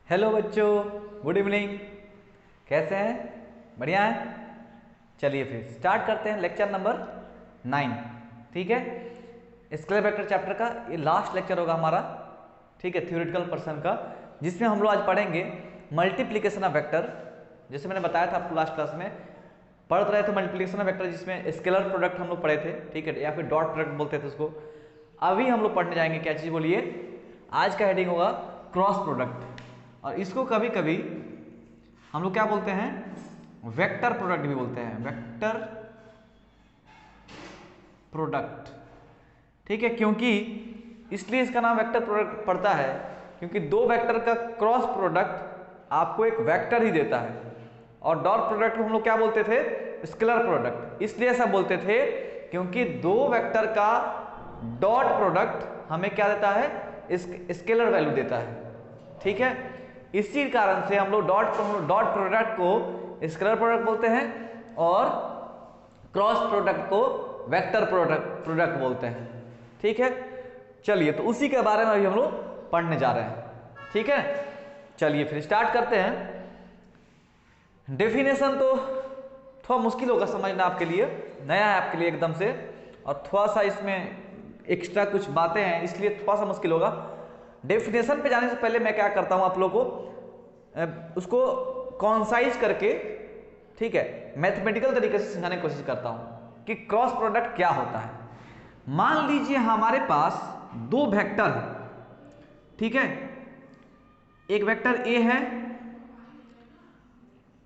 Hello बच्चों, good evening. कैसे हैं? बढ़िया हैं। चलिए फिर स्टार्ट करते हैं लेक्चर नंबर 9। ठीक है, स्केलर वेक्टर चैप्टर का ये लास्ट लेक्चर होगा हमारा। ठीक है, थ्योरेटिकल पर्सन का, जिसमें हम लोग आज पढ़ेंगे मल्टीप्लिकेशन ऑफ वेक्टर। जैसे मैंने बताया था आपको लास्ट क्लास में पढ़ रहे थे मल्टीप्लिकेशन ऑफ वेक्टर, जिसमें स्केलर प्रोडक्ट हम लोग पढ़े थे। ठीक है, या फिर डॉट प्रोडक्ट बोलते थे उसको। अभी हम लोग पढ़ने जाएंगे क्या चीज़, बोलिए। आज का हेडिंग होगा क्रॉस प्रोडक्ट, और इसको कभी कभी हम लोग क्या बोलते हैं, वेक्टर प्रोडक्ट भी बोलते हैं, वेक्टर प्रोडक्ट। ठीक है, क्योंकि इसलिए इसका नाम वेक्टर प्रोडक्ट पड़ता है क्योंकि दो वेक्टर का क्रॉस प्रोडक्ट आपको एक वेक्टर ही देता है। और डॉट प्रोडक्ट हम लोग क्या बोलते थे, स्केलर प्रोडक्ट। इसलिए ऐसा बोलते थे क्योंकि दो वेक्टर का डॉट प्रोडक्ट हमें क्या देता है, स्केलर वैल्यू देता है। ठीक है, इसी कारण से हम लोग डॉट प्रोडक्ट को स्केलर प्रोडक्ट बोलते हैं और क्रॉस प्रोडक्ट को वेक्टर प्रोडक्ट बोलते हैं। ठीक है, चलिए तो उसी के बारे में अभी हम लोग पढ़ने जा रहे हैं। ठीक है, चलिए फिर स्टार्ट करते हैं। डेफिनेशन तो थोड़ा मुश्किल होगा समझना आपके लिए, नया है आपके लिए एकदम से, और थोड़ा सा इसमें एक्स्ट्रा कुछ बातें हैं, इसलिए थोड़ा सा मुश्किल होगा। डेफिनेशन पे जाने से पहले मैं क्या करता हूं, आप लोगों को उसको कॉन्साइज करके, ठीक है, मैथमेटिकल तरीके से समझाने की कोशिश करता हूं कि क्रॉस प्रोडक्ट क्या होता है। मान लीजिए हमारे पास दो वेक्टर है। ठीक है, एक वेक्टर ए है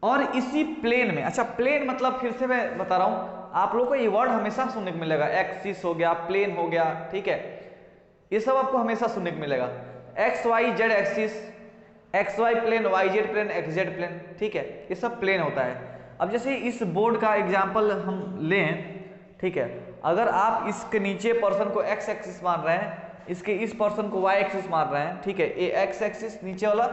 और इसी प्लेन में, अच्छा प्लेन मतलब फिर से मैं बता रहा हूं आप लोगों को, ये वर्ड हमेशा सुनने को मिलेगा, एक्सिस हो गया, प्लेन हो गया। ठीक है, ये सब आपको हमेशा सुनने को मिलेगा, X Y Z axis, X Y plane, Y Z plane, X Z plane. ठीक है, ये सब प्लेन होता है। अब जैसे इस बोर्ड का एग्जांपल हम लें, ठीक है, अगर आप इसके नीचे पर्सन को एक्स एक्सिस मान रहे हैं, इसके इस पर्सन को वाई एक्सिस मान रहे हैं, ठीक है, ये एक्स एक्सिस नीचे वाला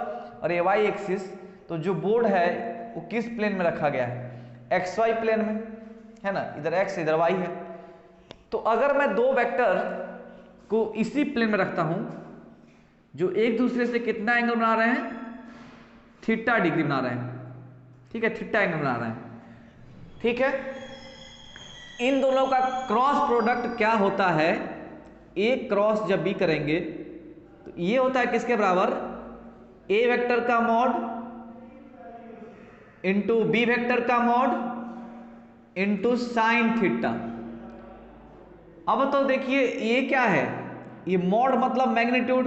और ये वाई एक्सिस, तो जो बोर्ड है वो किस प्लेन में रखा गया है, एक्स वाई प्लेन में, है ना, इधर एक्स इधर वाई है। तो अगर मैं दो वेक्टर को इसी प्लेन में रखता हूं जो एक दूसरे से कितना एंगल बना रहे हैं, थीटा डिग्री बना रहे हैं। ठीक है, थीटा एंगल बना रहे हैं। ठीक है, इन दोनों का क्रॉस प्रोडक्ट क्या होता है, ए क्रॉस जब बी करेंगे तो ये होता है किसके बराबर, ए वेक्टर का मॉड इंटू बी वेक्टर का मॉड इंटू साइन थीटा। अब तो देखिए ये क्या है, ये मॉड मतलब मैग्नीट्यूड,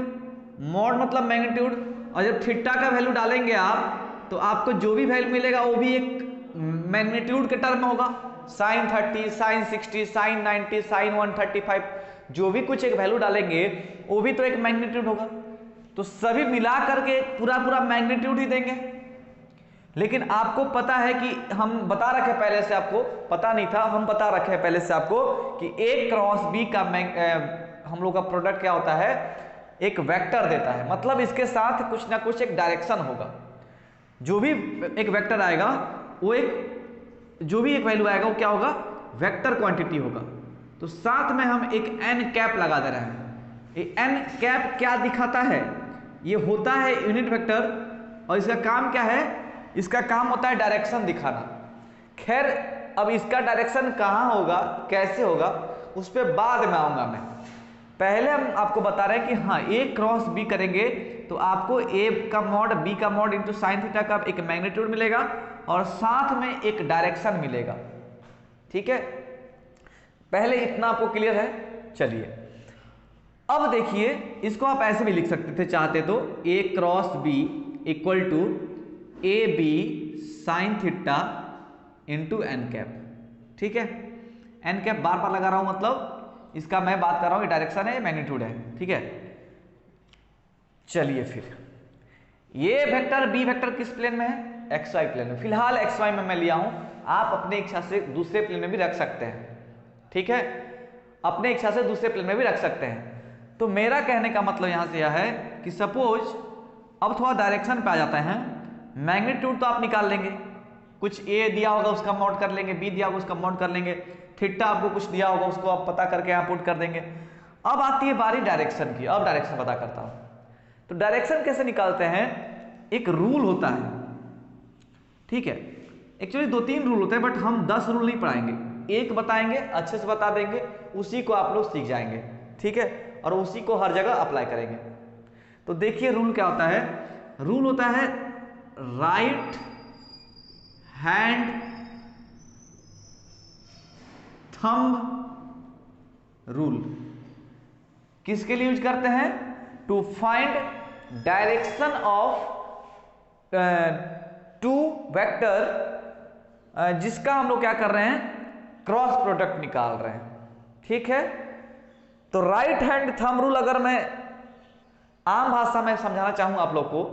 मॉड मतलब मैग्नीट्यूड, और जब थीटा का वैल्यू डालेंगे आप तो आपको जो भी वैल्यू मिलेगा वो भी एक मैग्नीट्यूड के टर्म में होगा। साइन 30, साइन 60, साइन 90, साइन 135, जो भी कुछ एक वैल्यू डालेंगे वो भी तो एक मैग्नीट्यूड होगा। तो सभी मिला करके पूरा पूरा मैग्नीट्यूड ही देंगे। लेकिन आपको पता है कि हम बता रखे पहले से, आपको पता नहीं था, हम बता रखे हैं पहले से आपको कि ए क्रॉस बी का हम लोग का प्रोडक्ट क्या होता है, एक वेक्टर देता है। मतलब इसके साथ कुछ ना कुछ एक डायरेक्शन होगा। जो भी एक वेक्टर आएगा वो एक, जो भी एक वैल्यू आएगा वो क्या होगा, वेक्टर क्वांटिटी होगा। तो साथ में हम एक एन कैप लगा दे रहे हैं। ये एन कैप क्या दिखाता है, ये होता है यूनिट वेक्टर, और इसका काम क्या है, इसका काम होता है डायरेक्शन दिखाना। खैर अब इसका डायरेक्शन कहाँ होगा, कैसे होगा, उस पर बाद में आऊंगा मैं। पहले हम आपको बता रहे हैं कि हाँ, ए क्रॉस बी करेंगे तो आपको ए का मॉड बी का मॉड इंटू साइन थीटा का एक मैग्नीट्यूड मिलेगा और साथ में एक डायरेक्शन मिलेगा। ठीक है, पहले इतना आपको क्लियर है। चलिए अब देखिए, इसको आप ऐसे भी लिख सकते थे चाहते तो, A cross B equal to A B sine theta into N cap. ठीक है, एन कैप बार बार लगा रहा हूं, मतलब इसका मैं बात कर रहा हूं, ये डायरेक्शन है, ये मैग्नीट्यूड है। ठीक है, चलिए फिर ये वेक्टर बी वेक्टर किस प्लेन में है, एक्स वाई प्लेन में। फिलहाल एक्स वाई में मैं लिया हूं, आप अपने इच्छा से दूसरे प्लेन में भी रख सकते हैं। ठीक है, अपने इच्छा से दूसरे प्लेन में भी रख सकते हैं। तो मेरा कहने का मतलब यहां से यह है कि सपोज अब थोड़ा डायरेक्शन पे आ जाता है। मैग्नीट्यूड तो आप निकाल लेंगे, कुछ ए दिया होगा उसका मॉड कर लेंगे, बी दिया होगा उसका मॉड कर लेंगे, थीटा आपको कुछ दिया होगा उसको आप पता करके यहाँ पुट कर देंगे। अब आती है बारी डायरेक्शन की। अब डायरेक्शन पता करता हूं, तो डायरेक्शन कैसे निकालते हैं, एक रूल होता है, ठीक है। एक्चुअली 2-3 रूल होते हैं, बट हम 10 रूल नहीं पढ़ाएंगे, एक बताएंगे, अच्छे से बता देंगे, उसी को आप लोग सीख जाएंगे, ठीक है, और उसी को हर जगह अप्लाई करेंगे। तो देखिए रूल क्या होता है। रूल होता है राइट हैंड थंब रूल। किसके लिए यूज करते हैं? To find direction of two vector, जिसका हम लोग क्या कर रहे हैं, क्रॉस प्रोडक्ट निकाल रहे हैं, ठीक है। तो राइट हैंड थंब रूल अगर मैं आम भाषा में समझाना चाहूं आप लोग को,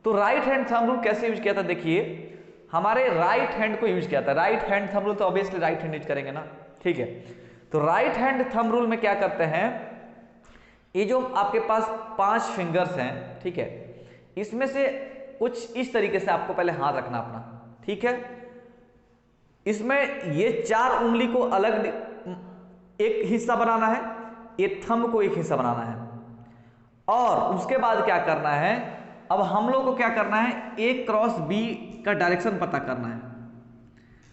तो राइट हैंड थंब रूल कैसे यूज किया था, देखिए हमारे राइट हैंड को यूज किया था। राइट हैंड थंब रूल तो ऑब्वियसली राइट हैंड यूज करेंगे ना, ठीक है। तो राइट हैंड थंब रूल में क्या करते हैं, ये जो आपके पास 5 फिंगर्स हैं, ठीक है, इसमें से कुछ इस तरीके से आपको पहले हाथ रखना अपना, ठीक है। इसमें ये 4 उंगली को अलग एक हिस्सा बनाना है, ये थंब को एक हिस्सा बनाना है, और उसके बाद क्या करना है, अब हम लोग को क्या करना है, ए क्रॉस बी का डायरेक्शन पता करना है।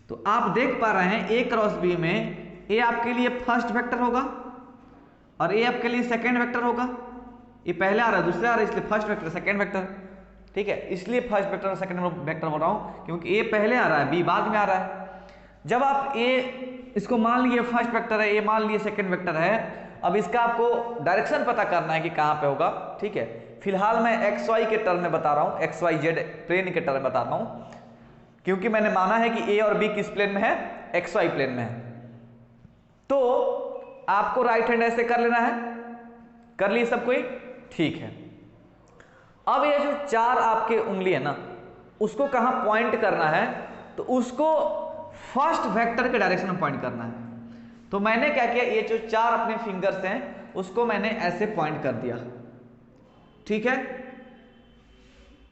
तो आप देख पा रहे हैं ए क्रॉस बी में ए आपके लिए फर्स्ट वेक्टर होगा और ए आपके लिए सेकेंड वेक्टर होगा। ये पहले आ रहा है, दूसरे आ रहा है, इसलिए फर्स्ट वेक्टर सेकेंड वेक्टर, ठीक है। इसलिए फर्स्ट वेक्टर और सेकेंड वेक्टर बोल रहा हूं क्योंकि ए पहले आ रहा है, बी बाद में आ रहा है। जब आप ए इसको मान लिए फर्स्ट वेक्टर है, ए मान लिए सेकेंड वेक्टर है, अब इसका आपको डायरेक्शन पता करना है कि कहां पे होगा, ठीक है। फिलहाल मैं एक्स वाई के टर्म में बता रहा हूं, एक्स वाई जेड प्लेन के टर्म में बता रहा हूं, क्योंकि मैंने माना है कि ए और बी किस प्लेन में है, एक्स वाई प्लेन में है। तो आपको राइट हैंड ऐसे कर लेना है, कर लिए सब कोई, ठीक है। अब ये जो 4 आपके उंगली है ना, उसको कहां पॉइंट करना है, तो उसको फर्स्ट वेक्टर के डायरेक्शन में पॉइंट करना है। तो मैंने क्या किया, ये जो 4 अपने फिंगर्स हैं उसको मैंने ऐसे पॉइंट कर दिया, ठीक है,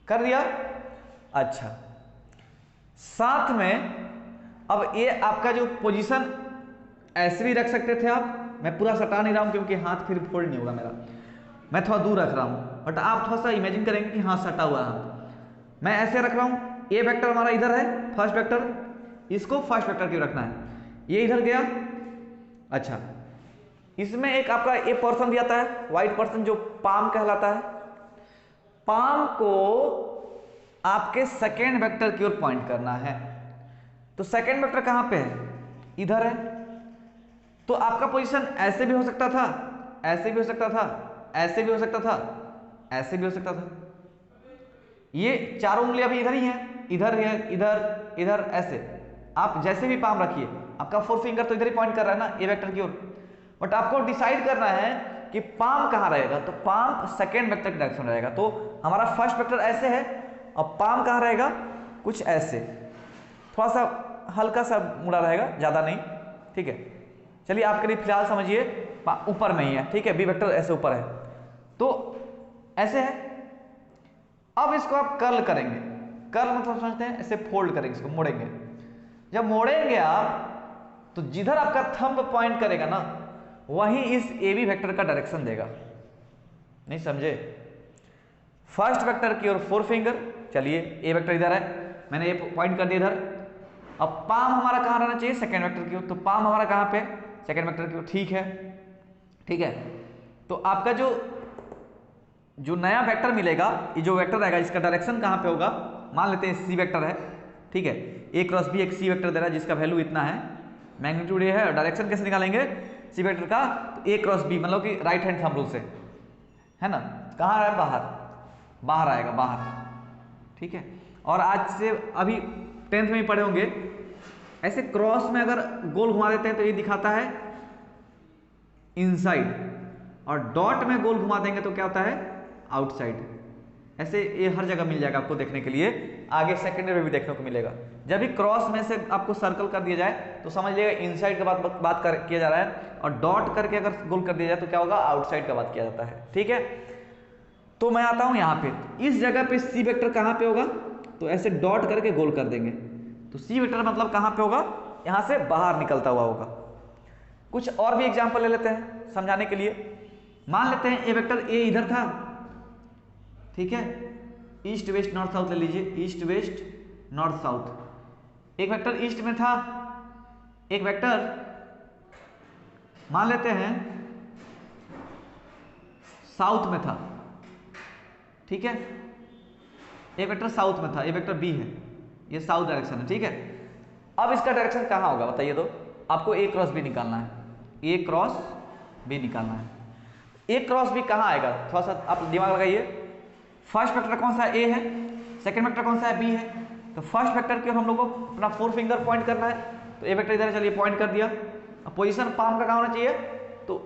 कर दिया। अच्छा, साथ में अब ये आपका जो पोजीशन ऐसे भी रख सकते थे आप, मैं पूरा सटा नहीं रहा हूं क्योंकि हाथ फिर फोल्ड नहीं होगा मेरा, मैं थोड़ा दूर रख रहा हूं, बट आप थोड़ा सा इमेजिन करेंगे कि हाँ सटा हुआ है। मैं ऐसे रख रहा हूं, ये वेक्टर हमारा इधर है फर्स्ट वेक्टर, इसको फर्स्ट वेक्टर क्यों रखना है, ये इधर गया। अच्छा, इसमें एक आपका ये पर्सन भी आता है, व्हाइट पर्सन, जो पाम कहलाता है। पाम को आपके सेकेंड वेक्टर की ओर पॉइंट करना है। तो सेकेंड वेक्टर कहां पे है, इधर है। तो आपका पोजीशन ऐसे भी हो सकता था, ऐसे भी हो सकता था, ऐसे भी हो सकता था, ऐसे भी हो सकता था। ये 4 उंगली अभी इधर ही है, इधर है, इधर, इधर, ऐसे आप जैसे भी पाम रखिए, आपका 4 फिंगर तो इधर ही पॉइंट कर रहा है ना, ए वेक्टर की ओर। बट आपको डिसाइड करना है कि पाम कहां रहेगा, तो पाम सेकेंड वेक्टर की डायरेक्शन रहेगा। तो हमारा फर्स्ट वेक्टर ऐसे है, अब पाम कहां रहेगा, कुछ ऐसे, थोड़ा सा हल्का सा मुड़ा रहेगा, ज्यादा नहीं, ठीक है। चलिए आपके लिए फिलहाल समझिए ऊपर में ही है, ठीक है, बी वेक्टर ऐसे ऊपर है, तो ऐसे है। अब इसको आप कर्ल करेंगे, कर्ल मतलब समझते हैं, ऐसे फोल्ड करेंगे, इसको मोड़ेंगे। जब मोड़ेंगे आप, तो जिधर आपका थंब पॉइंट करेगा ना, वहीं इस ए बी वेक्टर का डायरेक्शन देगा। नहीं समझे? फर्स्ट वेक्टर की ओर 4 फिंगर, चलिए ए वेक्टर इधर है, मैंने ए पॉइंट कर दिया इधर। अब पाम हमारा कहां रहना चाहिए, सेकेंड वेक्टर की ओर, तो पाम हमारा कहां पे, सेकेंड वेक्टर की ओर, ठीक है, ठीक है। तो आपका जो नया वेक्टर मिलेगा, ये जो वेक्टर रहेगा, इसका डायरेक्शन कहां पे होगा, मान लेते हैं सी वेक्टर है, ठीक है, ए क्रॉस बी एक सी वेक्टर दे रहा है जिसका वैल्यू इतना है, मैग्नीट्यूड ये है, और डायरेक्शन कैसे निकालेंगे सी वेक्टर का, तो ए क्रॉस बी मतलब कि राइट हैंड थंब रूल से, है ना, कहां है, बाहर, बाहर आएगा, बाहर, ठीक है। और आज से अभी 10th में ही पढ़े होंगे, ऐसे क्रॉस में अगर गोल घुमा देते हैं तो ये दिखाता है इनसाइड, और डॉट में गोल घुमा देंगे तो क्या होता है, आउटसाइड। ऐसे ये हर जगह मिल जाएगा आपको देखने के लिए, आगे सेकेंडरी में भी देखने को मिलेगा। जब भी क्रॉस में से आपको सर्कल कर दिया जाए तो समझ लीजिएगा इनसाइड का बात किया जा रहा है, और डॉट करके अगर गोल कर दिया जाए तो क्या होगा, आउटसाइड का बात किया जाता है, ठीक है। तो मैं आता हूं यहां पे, इस जगह पे सी वेक्टर कहां पे होगा, तो ऐसे डॉट करके गोल कर देंगे, तो सी वेक्टर मतलब कहां पे होगा, यहां से बाहर निकलता हुआ होगा। कुछ और भी एग्जांपल ले लेते हैं समझाने के लिए। मान लेते हैं ए वेक्टर ए इधर था, ठीक है, ईस्ट वेस्ट नॉर्थ साउथ ले लीजिए, ईस्ट वेस्ट नॉर्थ साउथ। एक वेक्टर ईस्ट में था, एक वेक्टर मान लेते हैं साउथ में था, ठीक है, एक वेक्टर साउथ में था, ये वेक्टर बी है, ये साउथ डायरेक्शन है, ठीक है। अब इसका डायरेक्शन कहाँ होगा बताइए तो, आपको ए क्रॉस बी निकालना है, ए क्रॉस बी निकालना है। ए क्रॉस बी कहाँ आएगा, थोड़ा सा आप दिमाग लगाइए। फर्स्ट वेक्टर कौन सा है, ए है, सेकंड वेक्टर कौन सा है, बी है। तो फर्स्ट वेक्टर की ओर हम लोग को अपना 4 फिंगर पॉइंट करना है, तो ए वेक्टर इधर चलिए पॉइंट कर दिया। अब पोजीशन पाम का कहाँ होना चाहिए, तो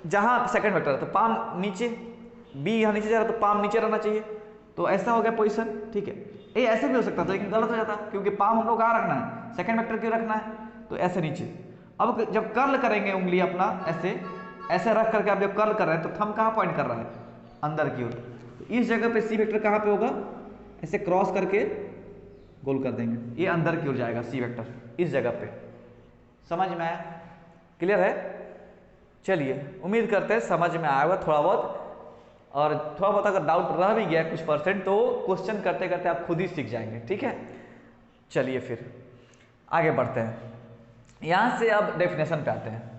जहाँ सेकंड वेक्टर है तो पाम नीचे, बी यहाँ नीचे जा रहा है तो पाम नीचे रहना चाहिए, तो ऐसा हो गया पोजीशन, ठीक है। ये ऐसे भी हो सकता था लेकिन गलत हो जाता, क्योंकि पाम हम लोग कहाँ रखना है, सेकंड वेक्टर क्यों रखना है, तो ऐसे नीचे। अब जब कर्ल करेंगे उंगली अपना ऐसे ऐसे रख करके आप जब कर्ल कर रहे हैं तो थंब कहाँ पॉइंट कर रहा है, अंदर की ओर। तो इस जगह पे सी वेक्टर कहाँ पे होगा, ऐसे क्रॉस करके गोल कर देंगे, ये अंदर की ओर जाएगा सी वेक्टर, इस जगह पे। समझ में आया, क्लियर है। चलिए उम्मीद करते हैं समझ में आया होगा थोड़ा बहुत, और थोड़ा बहुत अगर डाउट रह भी गया कुछ परसेंट तो क्वेश्चन करते करते आप खुद ही सीख जाएंगे, ठीक है। चलिए फिर आगे बढ़ते हैं, यहां से अब डेफिनेशन पे आते हैं।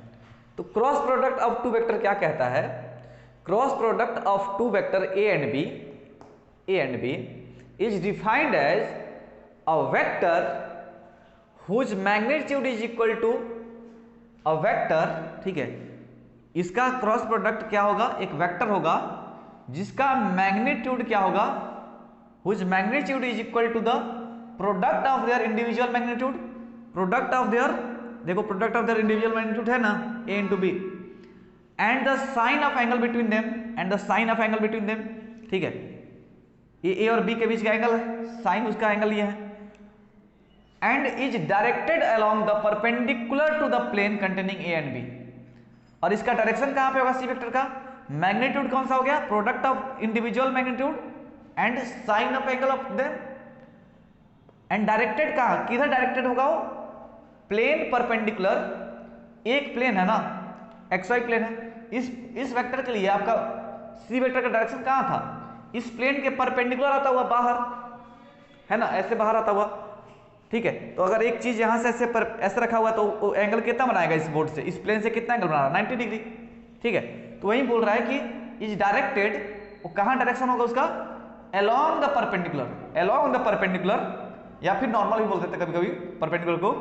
तो cross product of two vector क्या कहता है, cross product of two vector A and B is defined as a vector whose magnitude is equal to a vector, ठीक है। इसका क्रॉस प्रोडक्ट क्या होगा, एक वेक्टर होगा जिसका मैग्नीट्यूड क्या होगा, whose magnitude is equal to the product of their individual magnitude, product of their, देखो product of their individual magnitude है ना, A into B, and the sine of angle between them, and the sine of angle between them, ठीक है। ये ए और B के बीच का angle है, साइन उसका एंगल ये है, and is directed along the perpendicular to the plane containing A and B. और इसका डायरेक्शन कहां पे होगा, सी वेक्टर का मैग्नीट्यूड कौन सा हो गया, product of individual magnitude and sine of angle of them, and directed कहां, किधर डायरेक्टेड होगा वो, प्लेन परपेंडिकुलर, एक प्लेन है ना, एक्स वाई प्लेन है, इस वेक्टर के लिए आपका सी वेक्टर का डायरेक्शन कहां था, इस प्लेन के परपेंडिकुलर आता हुआ बाहर, है ना, ऐसे बाहर आता हुआ, ठीक है। तो अगर एक चीज यहां से ऐसे रखा हुआ तो एंगल कितना बनाएगा इस बोर्ड से, इस प्लेन से कितना एंगल बना रहा है, 90 डिग्री, ठीक है। तो वही बोल रहा है कि इज डायरेक्टेड, वो कहां डायरेक्शन होगा उसका, अलोंग द परपेंडिकुलर, या फिर नॉर्मल भी बोल देते कभी कभी परपेंडिकुलर को,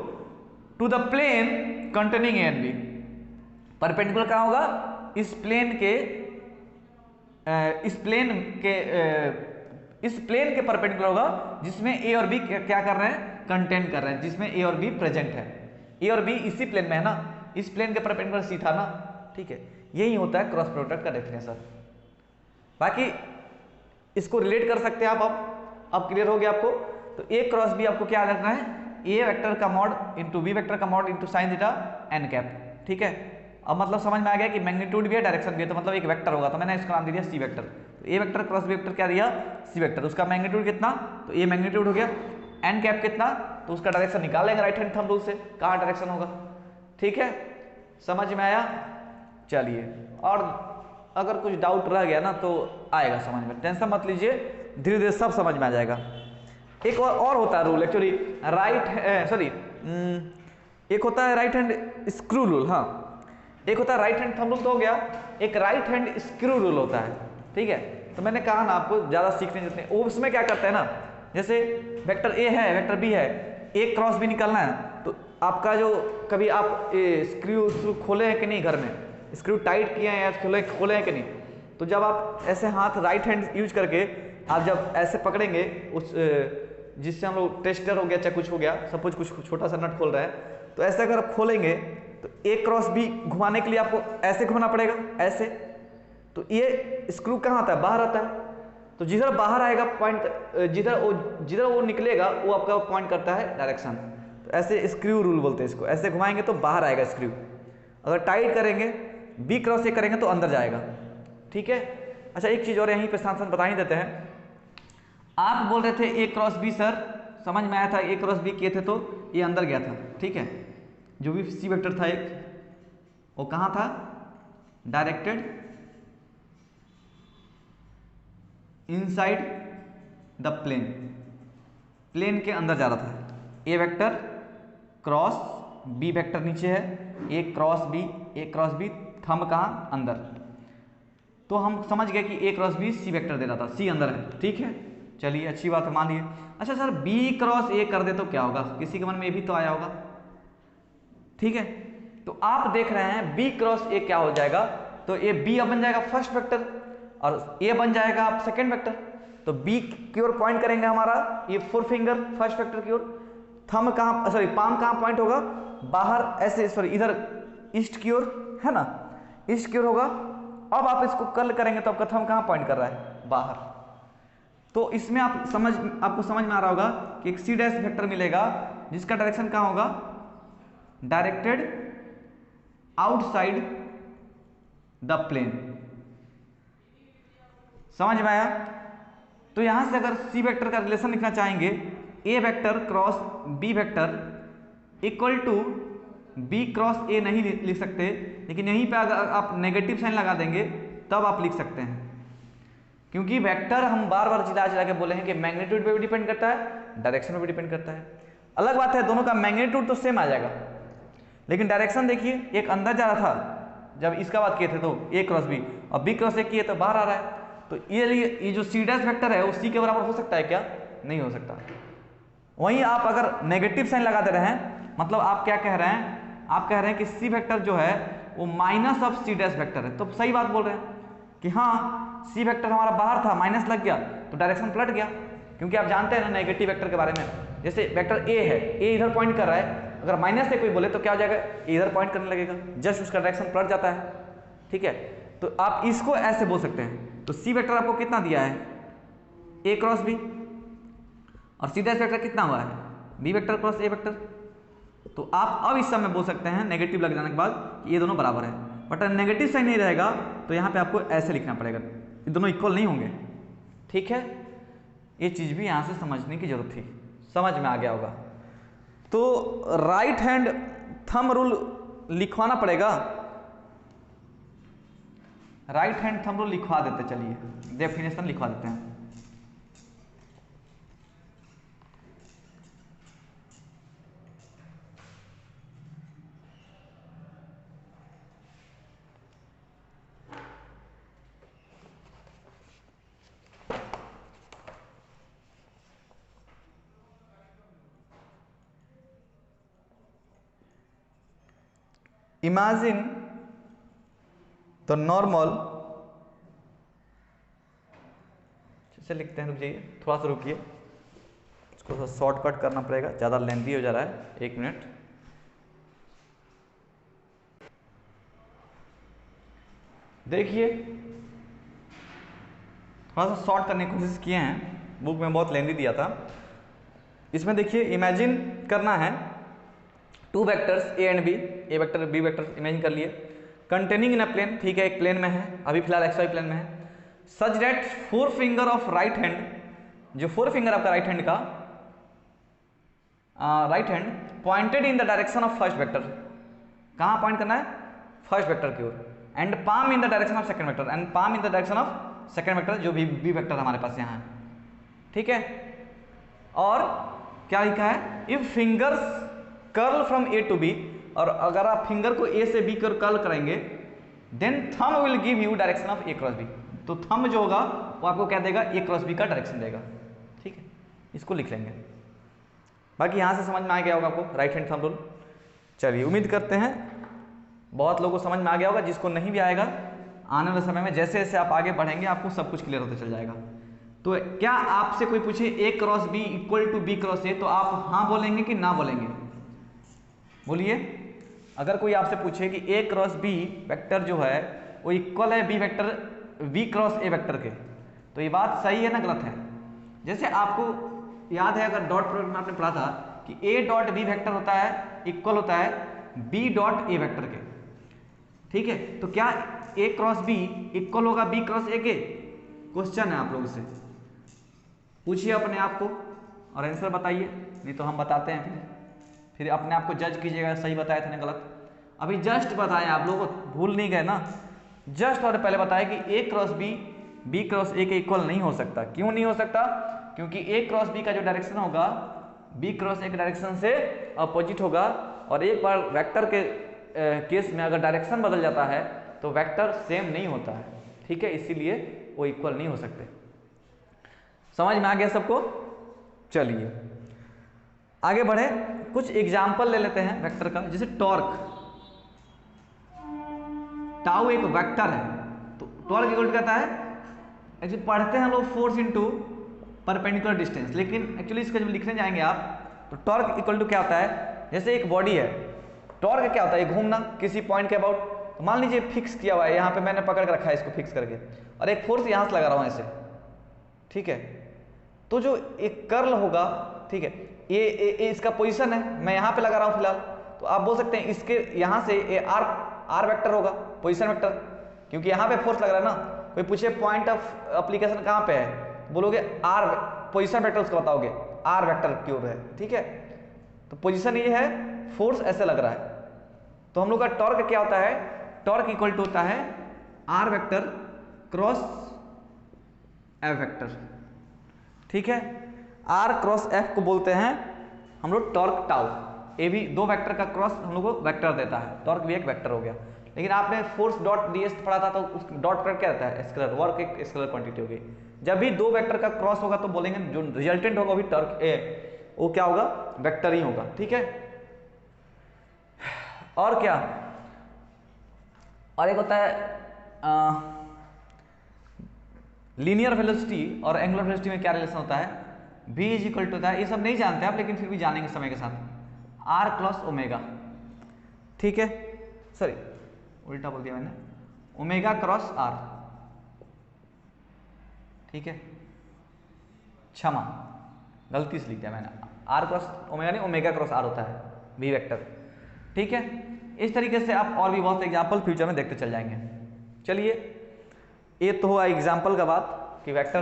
to the plane containing A and B. Perpendicular कहां होगा, इस प्लेन के परपेंडिकुलर होगा जिसमें ए और बी क्या कर रहे हैं, कंटेंट कर रहे हैं, जिसमें ए और बी प्रेजेंट है, ए और बी इसी प्लेन में है ना, इस प्लेन के परपेंडिकुलर सी था ना, ठीक है। यही होता है क्रॉस प्रोडक्ट का डेफिनेशन। बाकी इसको रिलेट कर सकते हैं आप, अब क्लियर हो गया आपको। तो ए क्रॉस बी आपको क्या रखना है, ए वेक्टर का मॉड इंटू बी वेक्टर का mod into sine theta N cap, ठीक है। अब मतलब समझ में आ गया कि मैग्नीट्यूड भी है डायरेक्शन भी है, तो मतलब एक वेक्टर होगा, तो मैंने इसका नाम दे दिया सी वेक्टर। तो A vector cross B vector क्या दिया, सी वेक्टर, उसका मैग्नीट्यूड कितना, तो ए मैग्नीट्यूड हो गया, एन कैप कितना, तो उसका डायरेक्शन निकाल लेंगे राइट हैंड थंब रूल से, कहाँ डायरेक्शन होगा, ठीक है। समझ में आया। चलिए, और अगर कुछ डाउट रह गया ना तो आएगा समझ में, टेंशन मत लीजिए, धीरे धीरे सब समझ में आ जाएगा। एक और होता है रूल एक्चुअली, एक होता है राइट हैंड स्क्रू रूल, हाँ, एक होता है राइट हैंड थंब रूल तो हो गया, एक राइट हैंड स्क्रू रूल होता है, ठीक है। तो मैंने कहा ना आपको ज़्यादा सीखने जितने, वो उसमें क्या करते हैं ना, जैसे वेक्टर ए है वेक्टर बी है, एक क्रॉस बी निकालना है, तो आपका जो कभी आप स्क्रू खोले हैं कि नहीं, घर में स्क्रू टाइट किए हैं या खोले हैं कि नहीं, तो जब आप ऐसे हाथ राइट हैंड यूज करके आप जब ऐसे पकड़ेंगे उस जिससे हम लोग टेस्टर हो गया चाहे कुछ हो गया, सपोज कुछ छोटा सा नट खोल रहा है, तो ऐसे अगर आप खोलेंगे तो एक क्रॉस बी घुमाने के लिए आपको ऐसे घुमाना पड़ेगा, ऐसे। तो ये स्क्रू कहाँ आता है, बाहर आता है, तो जिधर बाहर आएगा पॉइंट, जिधर वो निकलेगा वो आपका पॉइंट करता है डायरेक्शन। तो ऐसे स्क्रू रूल बोलते हैं इसको, ऐसे घुमाएंगे तो बाहर आएगा स्क्रू, अगर टाइट करेंगे बी क्रॉस ए करेंगे तो अंदर जाएगा, ठीक है। अच्छा एक चीज़ और यहीं पे साथ साथ बता ही देते हैं, आप बोल रहे थे ए क्रॉस बी सर, समझ में आया था, ए क्रॉस बी किए थे तो ये अंदर गया था, ठीक है। जो भी सी वेक्टर था एक, वो कहाँ था, directed inside the plane, plane के अंदर जा रहा था। A vector cross B vector नीचे है, ए क्रॉस बी, थंब कहाँ अंदर। तो हम समझ गए कि A cross B C vector दे रहा था, सी अंदर है, ठीक है, चलिए अच्छी बात है, मान लिए। अच्छा सर बी क्रॉस ए कर दे तो क्या होगा, किसी के मन में ये भी तो आया होगा, ठीक है। तो आप देख रहे हैं बी क्रॉस ए क्या हो जाएगा, तो ये बी अब बन जाएगा फर्स्ट वेक्टर और ए बन जाएगा आप सेकेंड वेक्टर। तो बी की ओर पॉइंट करेंगे हमारा ये फोर फिंगर फर्स्ट वेक्टर की ओर, थंब कहाँ सॉरी पाम कहाँ पॉइंट होगा, बाहर ऐसे सॉरी इधर ईस्ट की ओर है ना, ईस्ट की ओर होगा। अब आप इसको कर्ल करेंगे तो आपका थंब कहाँ पॉइंट कर रहा है, बाहर। तो इसमें आपको समझ में आ रहा होगा कि एक सी डैश वेक्टर मिलेगा जिसका डायरेक्शन कहाँ होगा, डायरेक्टेड आउटसाइड द प्लेन। समझ में आया। तो यहां से अगर सी वेक्टर का रिलेशन लिखना चाहेंगे, A vector cross B vector equal to B cross A नहीं लिख सकते, लेकिन यहीं पे अगर आप नेगेटिव साइन लगा देंगे तब आप लिख सकते हैं, क्योंकि वेक्टर हम बार बार चिल्ला चिल्ला के बोले हैं कि मैग्नीट्यूड पे भी डिपेंड करता है, डायरेक्शन पे भी डिपेंड करता है। अलग बात है दोनों का मैग्नीट्यूड तो सेम आ जाएगा, लेकिन डायरेक्शन देखिए, एक अंदर जा रहा था जब इसका बात किए थे तो ए क्रॉस बी, और बी क्रॉस ए किए तो बाहर आ रहा है। तो ये जो सी डैश वेक्टर है वो सी के बराबर हो सकता है क्या, नहीं हो सकता। वहीं आप अगर नेगेटिव साइन लगा दे रहे हैं, मतलब आप क्या कह रहे हैं, आप कह रहे हैं कि सी वेक्टर जो है वो minus of C dash vector है, तो सही बात बोल रहे हैं कि हाँ सी वेक्टर हमारा बाहर था, माइनस लग गया तो डायरेक्शन पलट गया, क्योंकि आप जानते हैं ना नेगेटिव वेक्टर के बारे में। जैसे वेक्टर ए है, ए इधर पॉइंट कर रहा है, अगर माइनस से कोई बोले तो क्या हो जाएगा, ए इधर पॉइंट करने लगेगा, जस्ट उसका डायरेक्शन पलट जाता है, ठीक है। तो आप इसको ऐसे बोल सकते हैं। तो सी वेक्टर आपको कितना दिया है, ए क्रॉस बी, और सी डैश वेक्टर कितना हुआ है, B vector cross A vector. तो आप अब इस समय बोल सकते हैं नेगेटिव लग जाने के बाद कि ये दोनों बराबर है, बट अगर नेगेटिव साइन नहीं रहेगा तो यहाँ पे आपको ऐसे लिखना पड़ेगा, ये दोनों इक्वल नहीं होंगे, ठीक है। ये चीज़ भी यहाँ से समझने की जरूरत थी, समझ में आ गया होगा। तो राइट हैंड थंब रूल लिखवाना पड़ेगा, राइट हैंड थंब रूल लिखवा देते, चलिए डेफिनेशन लिखवा देते हैं। Imagine the normal, से लिखते हैं, रुक जाइए थोड़ा सा रुकिए, इसको थोड़ा शॉर्टकट करना पड़ेगा, ज़्यादा लेंथी हो जा रहा है, एक मिनट। देखिए थोड़ा सा शॉर्ट करने की कोशिश किए हैं, बुक में बहुत लेंथी दिया था। इसमें देखिए इमेजिन करना है two vectors A and B, A vector B vector imagine कर लिए, कंटेनिंग इन अ प्लेन, ठीक है, एक प्लेन में है, अभी फिलहाल एक्स वाई प्लेन में है। Such that four finger of right hand, जो फोर फिंगर आपका राइट हैंड का right hand pointed in the direction of first vector, कहाँ पॉइंट करना है, फर्स्ट वेक्टर की ओर, and palm in the direction of second vector, and palm in the direction of second vector, जो भी B vector हमारे पास यहाँ है, ठीक है। और क्या लिखा है, if fingers curl from A to B, और अगर आप फिंगर को ए से बी कर कर्ल करेंगे, then thumb will give you direction of A cross B, तो थंब जो होगा वो आपको क्या देगा, ए क्रॉस बी का डायरेक्शन देगा, ठीक है। इसको लिख लेंगे, बाकी यहाँ से समझ में आ गया होगा आपको राइट हैंड थंब रूल। चलिए उम्मीद करते हैं बहुत लोगों को समझ में आ गया होगा, जिसको नहीं भी आएगा आने वाले समय में जैसे जैसे आप आगे बढ़ेंगे आपको सब कुछ क्लियर होता चल जाएगा। तो क्या आपसे कोई पूछे A cross B equal to B cross A, तो आप हाँ बोलेंगे कि ना बोलेंगे, बोलिए। अगर कोई आपसे पूछे कि ए क्रॉस बी वेक्टर जो है वो इक्वल है B vector B cross A vector के, तो ये बात सही है ना गलत है। जैसे आपको याद है, अगर डॉट प्रोडक्ट में आपने पढ़ा था कि ए डॉट बी वेक्टर होता है इक्वल होता है बी डॉट ए वेक्टर के, ठीक है। तो क्या ए क्रॉस बी इक्वल होगा बी क्रॉस ए के, क्वेश्चन है आप लोगों से, पूछिए अपने आप को और आंसर बताइए, नहीं तो हम बताते हैं, फिर अपने आप को जज कीजिएगा सही बताया था ना गलत। अभी जस्ट बताएं, आप लोग भूल नहीं गए ना, जस्ट और पहले बताया कि A cross B B cross A के इक्वल नहीं हो सकता। क्यों नहीं हो सकता, क्योंकि ए क्रॉस बी का जो डायरेक्शन होगा बी क्रॉस ए के डायरेक्शन से अपोजिट होगा, और एक बार वेक्टर के केस में अगर डायरेक्शन बदल जाता है तो वेक्टर सेम नहीं होता है, ठीक है, इसीलिए वो इक्वल नहीं हो सकते। समझ में आ गया सबको? चलिए आगे बढ़े, कुछ एग्जाम्पल ले लेते हैं वेक्टर का। जैसे टॉर्क, टाउ एक वेक्टर है, तो टॉर्क इक्वल टू कहता है, एक्चुअली पढ़ते हैं लोग फोर्स इनटू परपेंडिकुलर डिस्टेंस, लेकिन एक्चुअली इसका जब लिखने जाएंगे आप तो टॉर्क इक्वल टू क्या होता है, जैसे एक बॉडी है, टॉर्क क्या होता है, घूमना किसी पॉइंट के अबाउट। तो मान लीजिए फिक्स किया हुआ है, यहाँ पे मैंने पकड़ के रखा है इसको फिक्स करके, और एक फोर्स यहाँ से लगा रहा हूँ ऐसे, ठीक है, तो जो एक कर्ल होगा, ठीक है, ये इसका पोजीशन है, मैं यहाँ पे लगा रहा हूँ फिलहाल, तो आप बोल सकते हैं इसके यहाँ से ये आर वेक्टर होगा, पोजीशन वेक्टर, क्योंकि यहाँ पे फोर्स लग रहा है ना। कोई पूछे पॉइंट ऑफ एप्लीकेशन कहाँ पे है, बोलोगे आर, पोजीशन वेक्टर उसको बताओगे, आर वेक्टर की ओर है, ठीक है। तो पोजीशन ये है, फोर्स ऐसे लग रहा है, तो हम लोग का टॉर्क क्या होता है, टॉर्क इक्वल टू होता है R vector cross F vector, ठीक है। आर क्रॉस एफ को बोलते हैं हम लोग टॉर्क टाउ। ये भी दो वेक्टर का क्रॉस हम लोग को वेक्टर देता है, टॉर्क भी एक वेक्टर हो गया। लेकिन आपने फोर्स डॉट ds पढ़ा था, तो उस डॉट प्रोडक्ट क्या रहता है, स्केलर, वर्क एक स्केलर क्वांटिटी होगी। जब भी दो वेक्टर का क्रॉस होगा तो बोलेंगे जो रिजल्टेंट होगा वो भी टॉर्क ए, वो क्या होगा, वेक्टर ही होगा, ठीक है। और क्या, और एक होता है लीनियर वेलोसिटी और एंगुलर वेलोसिटी में क्या रिलेशन होता है, v इज इक्वल टू होता है, ये सब नहीं जानते आप, लेकिन फिर भी जानेंगे समय के साथ, r क्रॉस ओमेगा, ठीक है, सॉरी उल्टा बोल दिया मैंने, ओमेगा क्रॉस r, ठीक है, क्षमा गलती से लिख दिया मैंने, r क्रॉस ओमेगा नहीं, ओमेगा क्रॉस r होता है v वेक्टर, ठीक है। इस तरीके से आप और भी बहुत एग्जाम्पल फ्यूचर में देखते चल जाएंगे। चलिए ये तो हुआ एग्जाम्पल का बात कि वेक्टर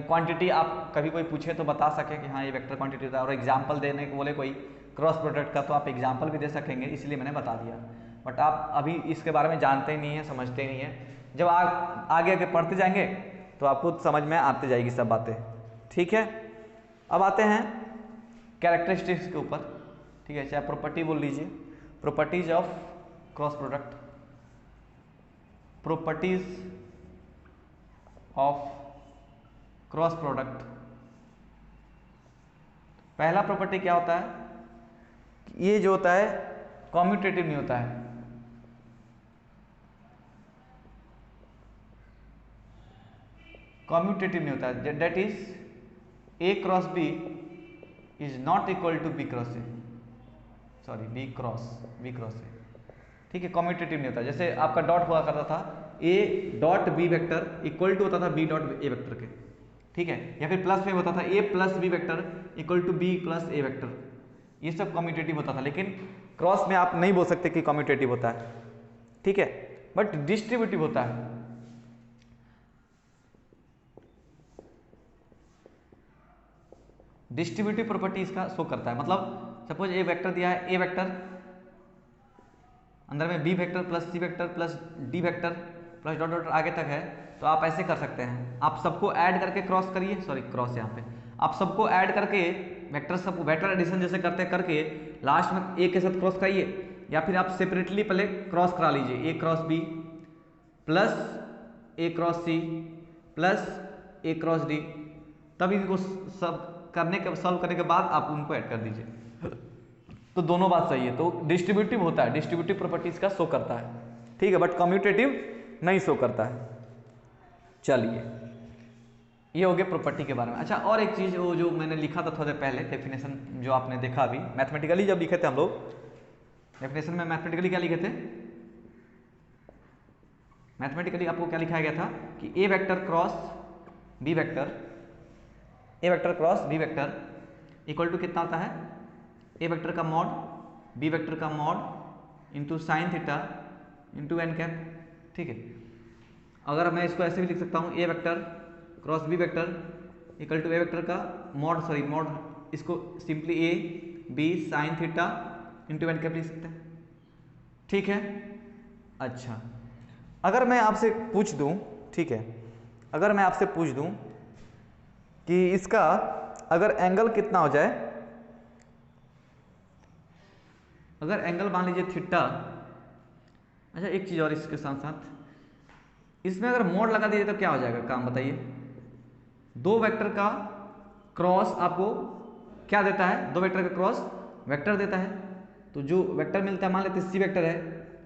क्वांटिटी आप कभी कोई पूछे तो बता सके कि हाँ ये वेक्टर क्वांटिटी होता है, और एग्जाम्पल देने को बोले कोई क्रॉस प्रोडक्ट का तो आप एग्जाम्पल भी दे सकेंगे, इसलिए मैंने बता दिया। बट आप अभी इसके बारे में जानते ही नहीं है, समझते ही नहीं है। जब आगे आगे पढ़ते जाएंगे तो आपको समझ में आते जाएगी सब बातें, ठीक है। अब आते हैं कैरेक्टरिस्टिक्स के ऊपर, ठीक है, चाहे प्रॉपर्टी बोल लीजिए, properties of cross product, properties of cross product. पहला प्रॉपर्टी क्या होता है, ये जो होता है कॉम्यूटेटिव नहीं होता है, कॉम्यूटेटिव नहीं होता है, that is A cross B is not equal to B cross A, sorry B cross A, ठीक है, कॉम्यूटेटिव नहीं होता। जैसे आपका डॉट हुआ करता था A dot B vector equal to होता था बी डॉट ए वेक्टर के, ठीक है, या फिर प्लस में होता था A plus B vector equal to B plus A vector, ये सब कम्यूटेटिव होता था। लेकिन क्रॉस में आप नहीं बोल सकते कि कम्यूटेटिव होता है, ठीक है, बट डिस्ट्रीब्यूटिव होता है। डिस्ट्रीब्यूटिव प्रॉपर्टी इसका शो करता है, मतलब सपोज ए वेक्टर दिया है, ए वेक्टर अंदर में B vector plus C vector plus D vector plus dot dot आगे तक है, तो आप ऐसे कर सकते हैं, आप सबको ऐड करके क्रॉस करिए, सॉरी क्रॉस यहाँ पे, आप सबको ऐड करके वेक्टर, सबको वेक्टर एडिशन जैसे करते करके लास्ट में ए के साथ क्रॉस कराइए, या फिर आप सेपरेटली पहले क्रॉस करा लीजिए, ए क्रॉस बी प्लस ए क्रॉस सी प्लस ए क्रॉस डी, तब इनको सब करने के सॉल्व करने के बाद आप उनको ऐड कर दीजिए, तो दोनों बात सही है। तो डिस्ट्रीब्यूटिव होता है, डिस्ट्रीब्यूटिव प्रॉपर्टीज का शो करता है, ठीक है, बट कम्यूटेटिव नहीं शो करता है। चलिए ये हो गया प्रॉपर्टी के बारे में। अच्छा, और एक चीज वो जो मैंने लिखा था थोड़ा देर पहले, डेफिनेशन जो आपने देखा अभी, मैथमेटिकली जब लिखे थे हम लोग, डेफिनेशन में मैथमेटिकली क्या लिखे थे, मैथमेटिकली आपको क्या लिखाया गया था कि A vector cross B vector, A vector cross B vector equal to कितना होता है, ए वेक्टर का मॉड बी वेक्टर का mod into sine theta into N cap, ठीक है। अगर मैं इसको ऐसे भी लिख सकता हूँ, A vector cross B vector equal to A vector का मॉड, सॉरी मॉड, इसको simply A B sine theta into N cap लिख सकते हैं, ठीक है। अच्छा, अगर मैं आपसे पूछ दूं, ठीक है, अगर मैं आपसे पूछ दूं कि इसका अगर एंगल कितना हो जाए, अगर एंगल मान लीजिए थीटा। अच्छा एक चीज़ और इसके साथ साथ, इसमें अगर मोड लगा दीजिए तो क्या हो जाएगा काम बताइए। दो वेक्टर का क्रॉस आपको क्या देता है, दो वेक्टर का क्रॉस वेक्टर देता है। तो जो वेक्टर मिलता है, मान लेते हैं सी वेक्टर है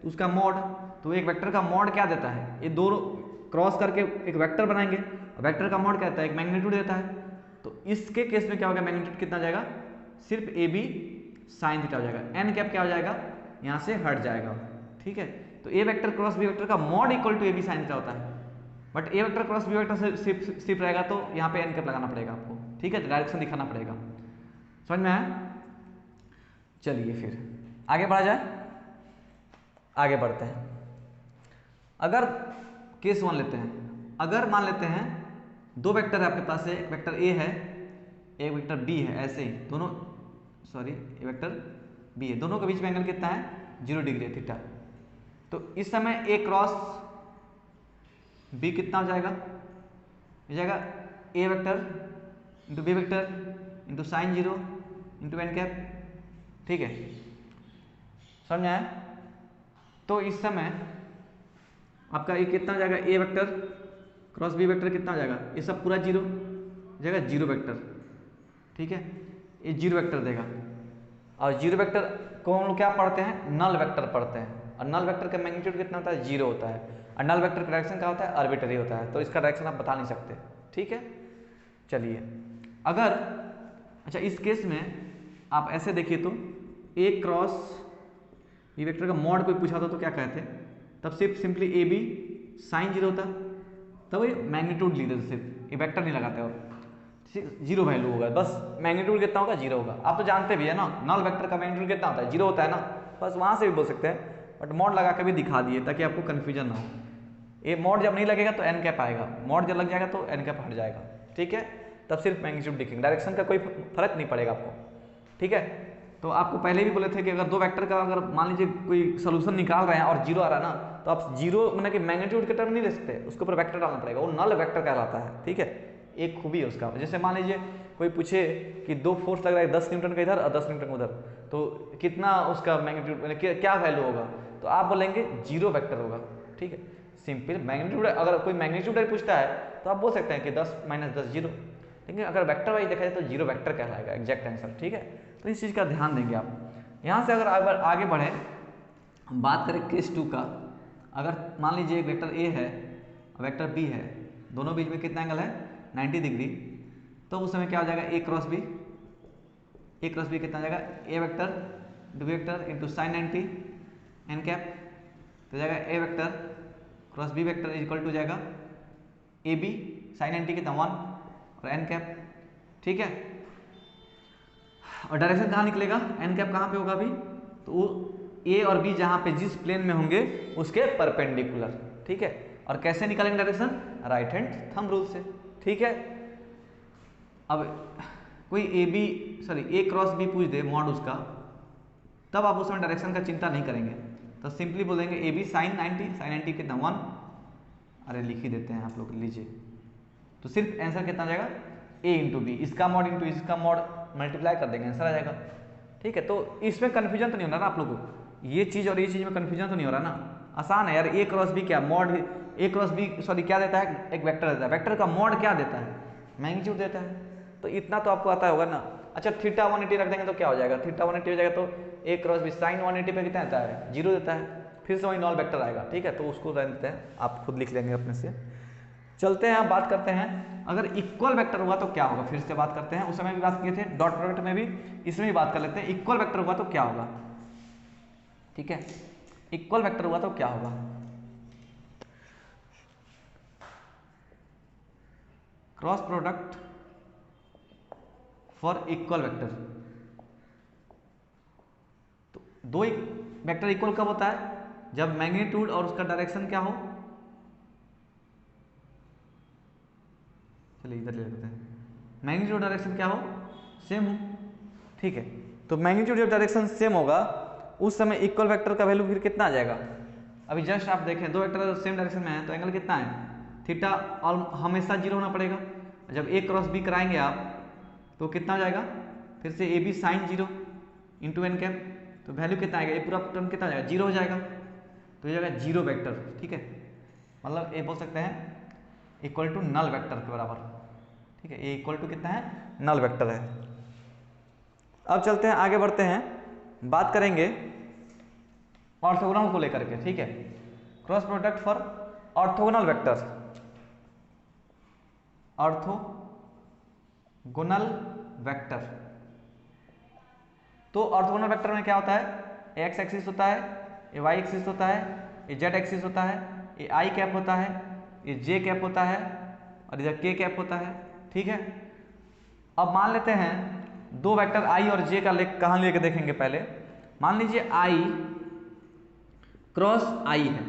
तो उसका मॉड, तो एक वेक्टर का मॉड क्या देता है, ये दो क्रॉस करके एक वेक्टर बनाएंगे, वेक्टर का मॉड क्या देता है, एक मैग्नीट्यूड देता है। तो इसके केस में क्या होगा, मैग्नीट्यूड कितना जाएगा, सिर्फ ए बी साइन थीटा हो जाएगा, एन कैप क्या हो जाएगा, यहाँ से हट जाएगा। ठीक है, तो A vector cross B vector का mod equal to A B sine theta होता है, but A vector cross B vector सिर्फ रहेगा तो यहाँ पे एन कैप लगाना पड़ेगा आपको। ठीक है, डायरेक्शन दिखाना पड़ेगा। समझ में आया? चलिए फिर आगे बढ़ा जाए, आगे बढ़ते हैं। अगर केस वन लेते हैं, अगर मान लेते हैं दो वेक्टर है आपके पास है, एक वेक्टर ए है एक वेक्टर बी है, ऐसे ही दोनों, सॉरी ए वेक्टर बी है, दोनों के बीच में एंगल कितना है, 0 डिग्री है थीटा। तो इस समय ए क्रॉस बी कितना हो जाएगा, हो जाएगा A vector into B vector into sine 0 into N cap. ठीक है, समझ आया? तो इस समय आपका ये कितना हो जाएगा, A vector cross B vector कितना हो जाएगा, ये सब पूरा 0 हो जाएगा, 0 वेक्टर। ठीक है, ये 0 वेक्टर देगा, और 0 वेक्टर को हम लोग क्या पढ़ते हैं, नल वेक्टर पढ़ते हैं, और नल वेक्टर का मैग्नीट्यूड कितना होता है, 0 होता है, और नल वेक्टर का डायरेक्शन क्या होता है, आर्बिट्ररी होता है, तो इसका डायरेक्शन आप बता नहीं सकते। ठीक है, चलिए अगर, अच्छा इस केस में आप ऐसे देखिए तो ए क्रॉस बी वेक्टर का मॉड कोई पूछा था तो क्या कहते, तब सिर्फ सिंपली ए बी साइन 0 होता, तब ये मैग्नीट्यूड ली देते, सिर्फ ये वेक्टर नहीं लगाते, और 0 वैल्यू होगा, बस मैग्नीट्यूड कितना होगा, 0 होगा। आप तो जानते भी है ना, नल वेक्टर का मैग्नीट्यूड कितना होता है, 0 होता है ना, बस वहाँ से भी बोल सकते हैं, बट मॉड लगा के भी दिखा दिए ताकि आपको कन्फ्यूजन ना हो। ये मॉड जब नहीं लगेगा तो एन कैप आएगा, मॉड जब लग जाएगा तो एन कैप हट जाएगा। ठीक है, तब सिर्फ मैग्नीट्यूड दिखेंगे, डायरेक्शन का कोई फर्क नहीं पड़ेगा आपको। ठीक है, तो आपको पहले भी बोले थे कि अगर दो वेक्टर का अगर मान लीजिए कोई सोल्यूशन निकाल रहे हैं और 0 आ रहा है ना, तो आप 0 मतलब कि मैग्नीट्यूड के टर्म नहीं ले सकते, उसके ऊपर वेक्टर डालना पड़ेगा, वो नल वेक्टर कहलाता है। ठीक है, एक खूबी है उसका। जैसे मान लीजिए कोई पूछे कि दो फोर्स लग रहा है 10 न्यूटन का इधर और 10 न्यूटन उधर, तो कितना उसका मैग्नीट्यूड क्या वैल्यू होगा, तो आप बोलेंगे 0 वेक्टर होगा। ठीक है, सिंपल मैग्नीट्यूड, अगर कोई मैग्नीट्यूड पूछता है तो आप बोल सकते हैं कि 10 - 10 0, लेकिन अगर वेक्टर वाइज देखा जाए तो 0 वेक्टर कहलाएगा एग्जैक्ट आंसर। ठीक है, तो इस चीज़ का ध्यान देंगे आप। यहाँ से अगर आगे बढ़े, बात करें केस 2 का, अगर मान लीजिए एक वेक्टर ए है वेक्टर बी है, दोनों बीच में कितना एंगल है, 90 डिग्री, तो उस समय क्या हो जाएगा, ए क्रॉस बी कितना हो जाएगा, A vector into B vector into sine 90 N cap, तो जाएगा A vector cross B vector is equal to जाएगा ए बी साइन 90 कितना 1 और एन कैप। ठीक है, और डायरेक्शन कहाँ निकलेगा, एन कैप कहाँ पे होगा अभी, तो वो ए और बी जहाँ पे जिस प्लेन में होंगे उसके परपेंडिकुलर। ठीक है, और कैसे निकालेंगे direction, right hand thumb rule से। ठीक है, अब कोई ए क्रॉस बी पूछ दे मॉड उसका, तब आप उसमें डायरेक्शन का चिंता नहीं करेंगे, तो सिंपली बोलेंगे ए बी साइन 90 कितना 1, अरे लिख ही देते हैं आप लोग, लीजिए, तो सिर्फ आंसर कितना जाएगा, ए इंटू बी, इसका मॉड इंटू इसका मॉड मल्टीप्लाई कर देंगे, आंसर आ जाएगा। ठीक है, तो इसमें कन्फ्यूजन तो नहीं हो रहा ना आप लोगों को, ये चीज़ और ये चीज़ में कन्फ्यूजन तो नहीं हो रहा ना, आसान है यार। ए क्रॉस बी क्या मॉड, ए क्रॉस बी सॉरी क्या देता है, एक वेक्टर देता है, वेक्टर का मॉड क्या देता है, मैग्नीट्यूड देता है, तो इतना तो आपको आता होगा ना। अच्छा थीटा 180 रख देंगे तो क्या हो जाएगा, थीटा 180 हो जाएगा तो ए क्रॉस बी साइन 180 पे कितना देता है, 0 देता है, फिर से वही नॉल वेक्टर आएगा। ठीक है, तो उसको रहने देते हैं, आप खुद लिख लेंगे अपने से। चलते हैं, बात करते हैं अगर इक्वल वेक्टर हुआ तो क्या होगा, फिर से बात करते हैं, उस समय भी बात किए थे, डॉट प्रोडक्ट में भी, इसमें भी बात कर लेते हैं, इक्वल वेक्टर हुआ तो क्या होगा। ठीक है, इक्वल वेक्टर हुआ तो क्या होगा, cross product for equal vector, तो दो वेक्टर इक्वल कब होता है, जब मैग्नीट्यूड और उसका डायरेक्शन क्या हो, चलिए इधर ले लेते हैं, मैग्नीट्यूड डायरेक्शन क्या हो, सेम हो। ठीक है, तो मैग्नीट्यूड जब डायरेक्शन सेम होगा उस समय इक्वल वेक्टर का वैल्यू फिर कितना आ जाएगा, अभी जस्ट आप देखें दो वेक्टर सेम डायरेक्शन में है तो एंगल कितना है, थीटा, और हमेशा 0 होना पड़ेगा, जब ए क्रॉस बी कराएंगे आप तो कितना हो जाएगा, फिर से A B sine 0 into N cap, तो वैल्यू कितना आएगा, ये पूरा टर्म कितना हो जाएगा, 0 हो जाएगा, तो ये जाएगा 0 वेक्टर। ठीक है, मतलब ये बोल सकते हैं इक्वल टू नल वेक्टर के बराबर। ठीक है, ये इक्वल टू कितना है, नल वेक्टर है। अब चलते हैं आगे बढ़ते हैं, बात करेंगे ऑर्थोगोनल को लेकर के। ठीक है, cross product for orthogonal vector, orthogonal vector. तो ऑर्थोगोनल वेक्टर में क्या होता है, ए एक्स एक्सिस होता है, ए वाई एक्सिस होता है, ए जेड एक्सिस होता है, ए आई कैप होता है, ये जे कैप होता है और इधर के कैप होता है। ठीक है, अब मान लेते हैं दो वेक्टर आई और जे का कहाँ लेके देखेंगे। पहले मान लीजिए आई क्रॉस आई है,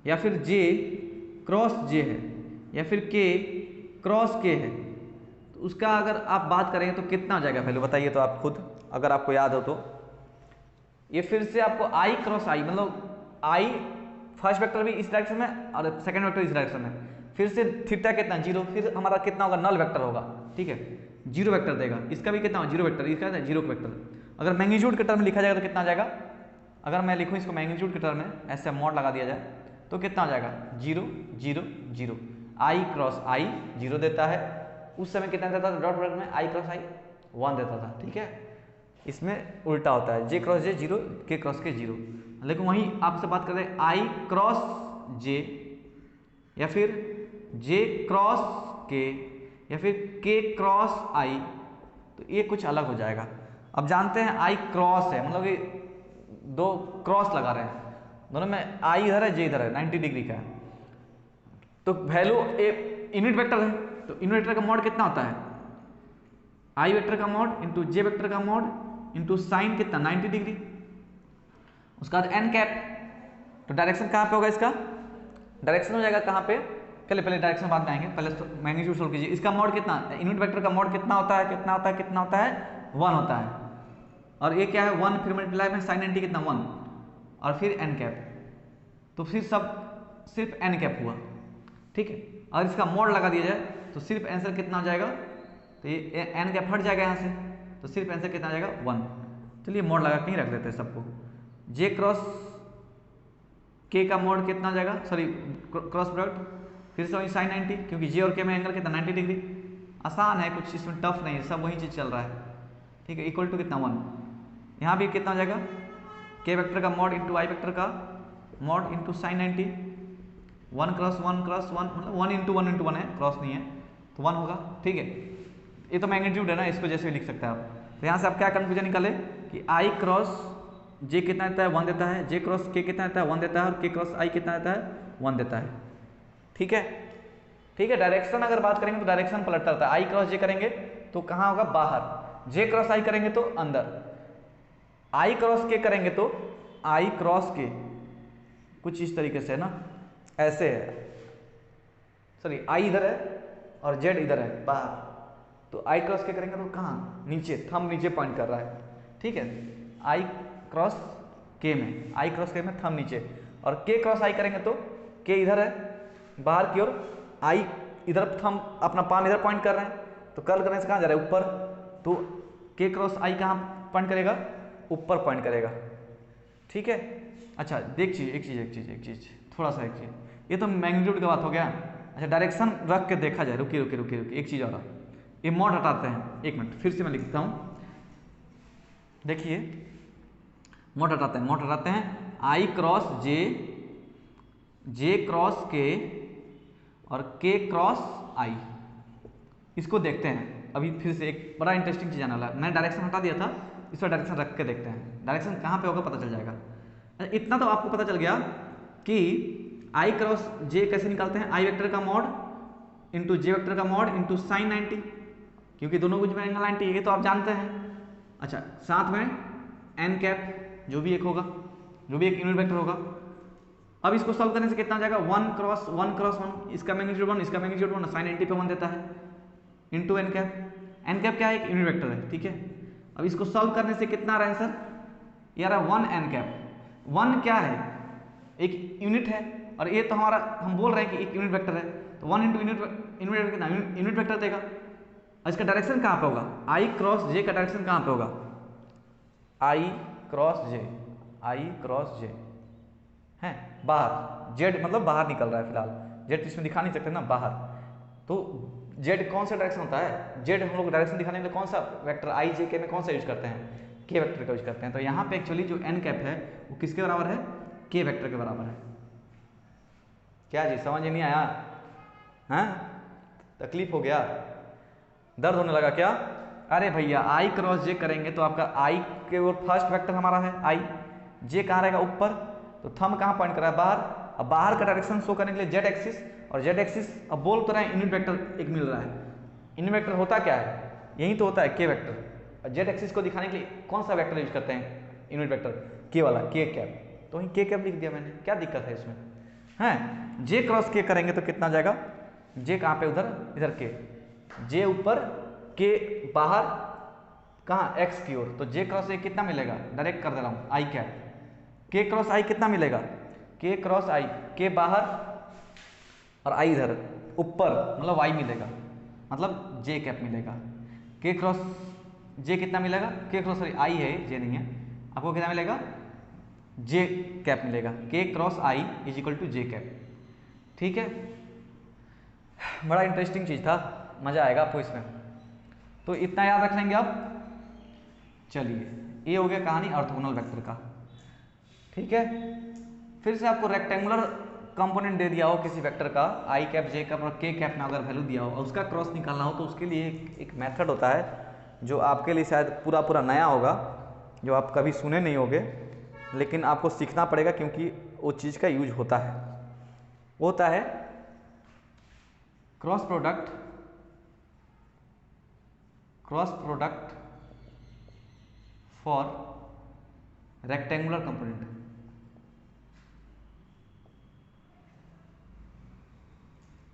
या फिर जे क्रॉस जे है, या फिर के क्रॉस के है, तो उसका अगर आप बात करेंगे तो कितना आ जाएगा वैल्यू, बताइए तो आप खुद, अगर आपको याद हो तो। ये फिर से आपको आई क्रॉस आई, मतलब आई फर्स्ट वेक्टर भी इस डायरेक्शन में और सेकंड वेक्टर इस डायरेक्शन में, फिर से थीटा कितना 0, फिर हमारा कितना होगा, नल वेक्टर होगा। ठीक है, 0 वेक्टर देगा, इसका भी कितना होगा 0 वेक्टर, इसका 0 वेक्टर। अगर मैग्नीट्यूड के टर्म में लिखा जाएगा तो कितना आ जाएगा, अगर मैं लिखूँ इसको मैग्नीट्यूड के टर्म में, ऐसे मॉड लगा दिया जाए तो कितना हो जाएगा, 0 0 0। आई क्रॉस आई 0 देता है, उस समय कितना देता था डॉट प्रोडक्ट में, आई क्रॉस आई 1 देता था। ठीक है, इसमें उल्टा होता है, जे क्रॉस जे 0, के क्रॉस के 0। लेकिन वहीं आपसे बात कर रहे हैं आई क्रॉस जे, या फिर जे क्रॉस के, या फिर के क्रॉस आई, तो ये कुछ अलग हो जाएगा। अब जानते हैं आई क्रॉस है, मतलब कि दो क्रॉस लगा रहे हैं, दोनों में आई इधर है जे इधर है, 90 डिग्री का है, तो वैल्यू यूनिट वेक्टर है, तो यूनिट वेक्टर का मॉड कितना होता है, आई वेक्टर का मॉड इंटू जे वेक्टर का मॉड इंटू साइन कितना 90 डिग्री। उसका बाद एन कैप, तो डायरेक्शन कहाँ पे होगा, इसका डायरेक्शन हो जाएगा कहाँ पे, पहले डायरेक्शन बाद में आएंगे, पहले मैग्नीट्यूड सोल्व कीजिए। इसका मॉड कितना, यूनिट वेक्टर का मॉड कितना होता है, कितना होता है, कितना होता है, 1 होता है, और ये क्या है 1, फिर मल्टीप्लाई में साइन 90 कितना 1, और फिर एन कैप, तो फिर सब सिर्फ एन कैप हुआ। ठीक है, और इसका मॉड लगा दिया जाए तो सिर्फ आंसर कितना हो जाएगा, तो ये एन कैप हट जाएगा यहाँ से, तो सिर्फ आंसर कितना आ जाएगा 1। चलिए मॉड लगा के ही रख देते हैं सबको। जे क्रॉस के का मॉड कितना आ जाएगा, सॉरी क्रॉस प्रोडक्ट, फिर से वही साइन 90, क्योंकि जे और के में एंगल कितना 90 डिग्री। आसान है, कुछ इसमें टफ नहीं है, सब वही चीज़ चल रहा है। ठीक है, इक्वल टू कितना 1, यहाँ भी कितना हो जाएगा, के वेक्टर का मॉड इंटू आई वेक्टर का mod into sine 90, 1 cross 1 cross 1, मतलब 1 इंटू 1 इंटू 1 है, क्रॉस नहीं है तो 1 होगा। ठीक है, ये तो मैग्नीट्यूड है ना, इसको जैसे भी लिख सकते हैं आप। तो यहाँ से आप क्या कंफ्यूजन निकाले कि आई क्रॉस जे कितना देता है 1 देता है, जे क्रॉस के कितना देता है 1 देता है, और के क्रॉस आई कितना देता है 1 देता है। ठीक है, ठीक है, डायरेक्शन अगर बात करेंगे तो डायरेक्शन पलटता रहता है, आई क्रॉस जे करेंगे तो कहाँ होगा, बाहर, जे क्रॉस आई करेंगे तो अंदर, आई क्रॉस के करेंगे तो आई क्रॉस के, कुछ इस तरीके से है ना, ऐसे है, सॉरी आई इधर है और जेड इधर है बाहर, तो आई क्रॉस के करेंगे तो कहाँ, नीचे, थंब नीचे पॉइंट कर रहा है। ठीक है, आई क्रॉस के में, आई क्रॉस के में थंब नीचे, और के क्रॉस आई करेंगे तो के इधर है बाहर की ओर, आई इधर थंब अपना पाम इधर पॉइंट कर रहे हैं, तो कर्ल करने से कहाँ जा रहा है, ऊपर, तो के क्रॉस आई कहाँ पॉइंट करेगा, ऊपर पॉइंट करेगा। ठीक है, अच्छा एक चीज़ थोड़ा सा, एक चीज़, ये तो मैग्नीट्यूड का बात हो गया। अच्छा डायरेक्शन रख के देखा जाए, रुकिए, एक चीज़ और, ये मॉड हटाते हैं, एक मिनट फिर से मैं लिखता हूँ, देखिए मॉड हटाते हैं, आई क्रॉस जे, जे क्रॉस के और के क्रॉस आई, इसको देखते हैं। अभी फिर से एक बड़ा इंटरेस्टिंग चीज़ आने वाला है, मैंने डायरेक्शन हटा दिया था, इस पर डायरेक्शन रख के देखते हैं, डायरेक्शन कहाँ पे होगा पता चल जाएगा। इतना तो आपको पता चल गया कि आई क्रॉस जे कैसे निकालते हैं, आई वेक्टर का मॉड इंटू जे वेक्टर का मॉड इंटू साइन 90, क्योंकि दोनों कुछ में एंगल 90, ये तो आप जानते हैं। अच्छा साथ में एन कैप, जो भी एक होगा, जो भी एक यूनिट वेक्टर होगा। अब इसको सॉल्व करने से कितना आ जाएगा, 1 क्रॉस 1 क्रॉस 1, इसका मैग्नीट्यूड 1, इसका मैग्नीट्यूड 1, साइन 90 पे 1 देता है, into N cap. N cap क्या है, एक यूनिट वेक्टर है। ठीक है, अब इसको सॉल्व करने से कितना आ रहा है आंसर, ये आ रहा है 1 एन कैप। 1 क्या है, एक यूनिट है, और ये तो हमारा, हम बोल रहे हैं कि एक यूनिट वेक्टर है, तो 1 इंटू यूनिट कितना यूनिट वेक्टर देगा। और इसका डायरेक्शन कहाँ पे होगा, आई क्रॉस जे का डायरेक्शन कहाँ पे होगा, आई क्रॉस जे है बाहर, जेड मतलब बाहर निकल रहा है फिलहाल, जेड इसमें दिखा नहीं सकते ना बाहर। तो जेड कौन सा डायरेक्शन होता है, जेड हम लोग डायरेक्शन दिखाने में कौन सा वेक्टर आई जे के में कौन सा यूज करते हैं, के वेक्टर का यूज करते हैं। तो यहाँ पे एक्चुअली जो एन कैप है वो किसके बराबर है, के वेक्टर के बराबर है। क्या जी समझ नहीं आया, हाँ तकलीफ हो गया, दर्द होने लगा क्या। अरे भैया आई क्रॉस जे करेंगे तो आपका आई के ओर फर्स्ट वेक्टर हमारा है आई, जे कहाँ रहेगा ऊपर, तो थंब कहाँ पॉइंट कर रहा है बाहर। अब बाहर का डायरेक्शन शो करने के लिए जेड एक्सिस, और जेड एक्सिस अब बोल तो रहे हैं यूनिट वेक्टर एक मिल रहा है। यूनिट वेक्टर होता क्या है, यही तो होता है के वेक्टर। और जेड एक्सिस को दिखाने के लिए कौन सा वेक्टर यूज करते हैं, यूनिट वेक्टर के वाला, के कैप। तो वहीं के कैप लिख दिया मैंने, क्या दिक्कत है इसमें, हैं जे क्रॉस के करेंगे तो कितना जाएगा, जे कहाँ पे उधर इधर के, जे ऊपर के बाहर कहाँ एक्स की ओर, तो जे क्रॉस ए कितना मिलेगा, डायरेक्ट कर दे रहा हूँ आई कैप, के क्रॉस आई कितना मिलेगा, के क्रॉस आई, के बाहर और आई इधर ऊपर मतलब वाई मिलेगा, मतलब जे कैप मिलेगा। के क्रॉस जे कितना मिलेगा, के क्रॉस सॉरी आई है जे नहीं है, आपको कितना मिलेगा, जे कैप मिलेगा। K cross I is equal to J cap. ठीक है, बड़ा इंटरेस्टिंग चीज था, मजा आएगा आपको इसमें। तो इतना याद रख लेंगे आप। चलिए ये हो गया कहानी ऑर्थोगोनल वेक्टर का। ठीक है, फिर से आपको रेक्टेंगुलर कंपोनेंट दे दिया हो किसी वेक्टर का, आई कैप जे कैप और के कैप में अगर वैल्यू दिया हो और उसका क्रॉस निकालना हो, तो उसके लिए एक मेथड होता है जो आपके लिए शायद पूरा नया होगा, जो आप कभी सुने नहीं होंगे, लेकिन आपको सीखना पड़ेगा क्योंकि वो चीज़ का यूज होता है। वो होता है cross product for rectangular component.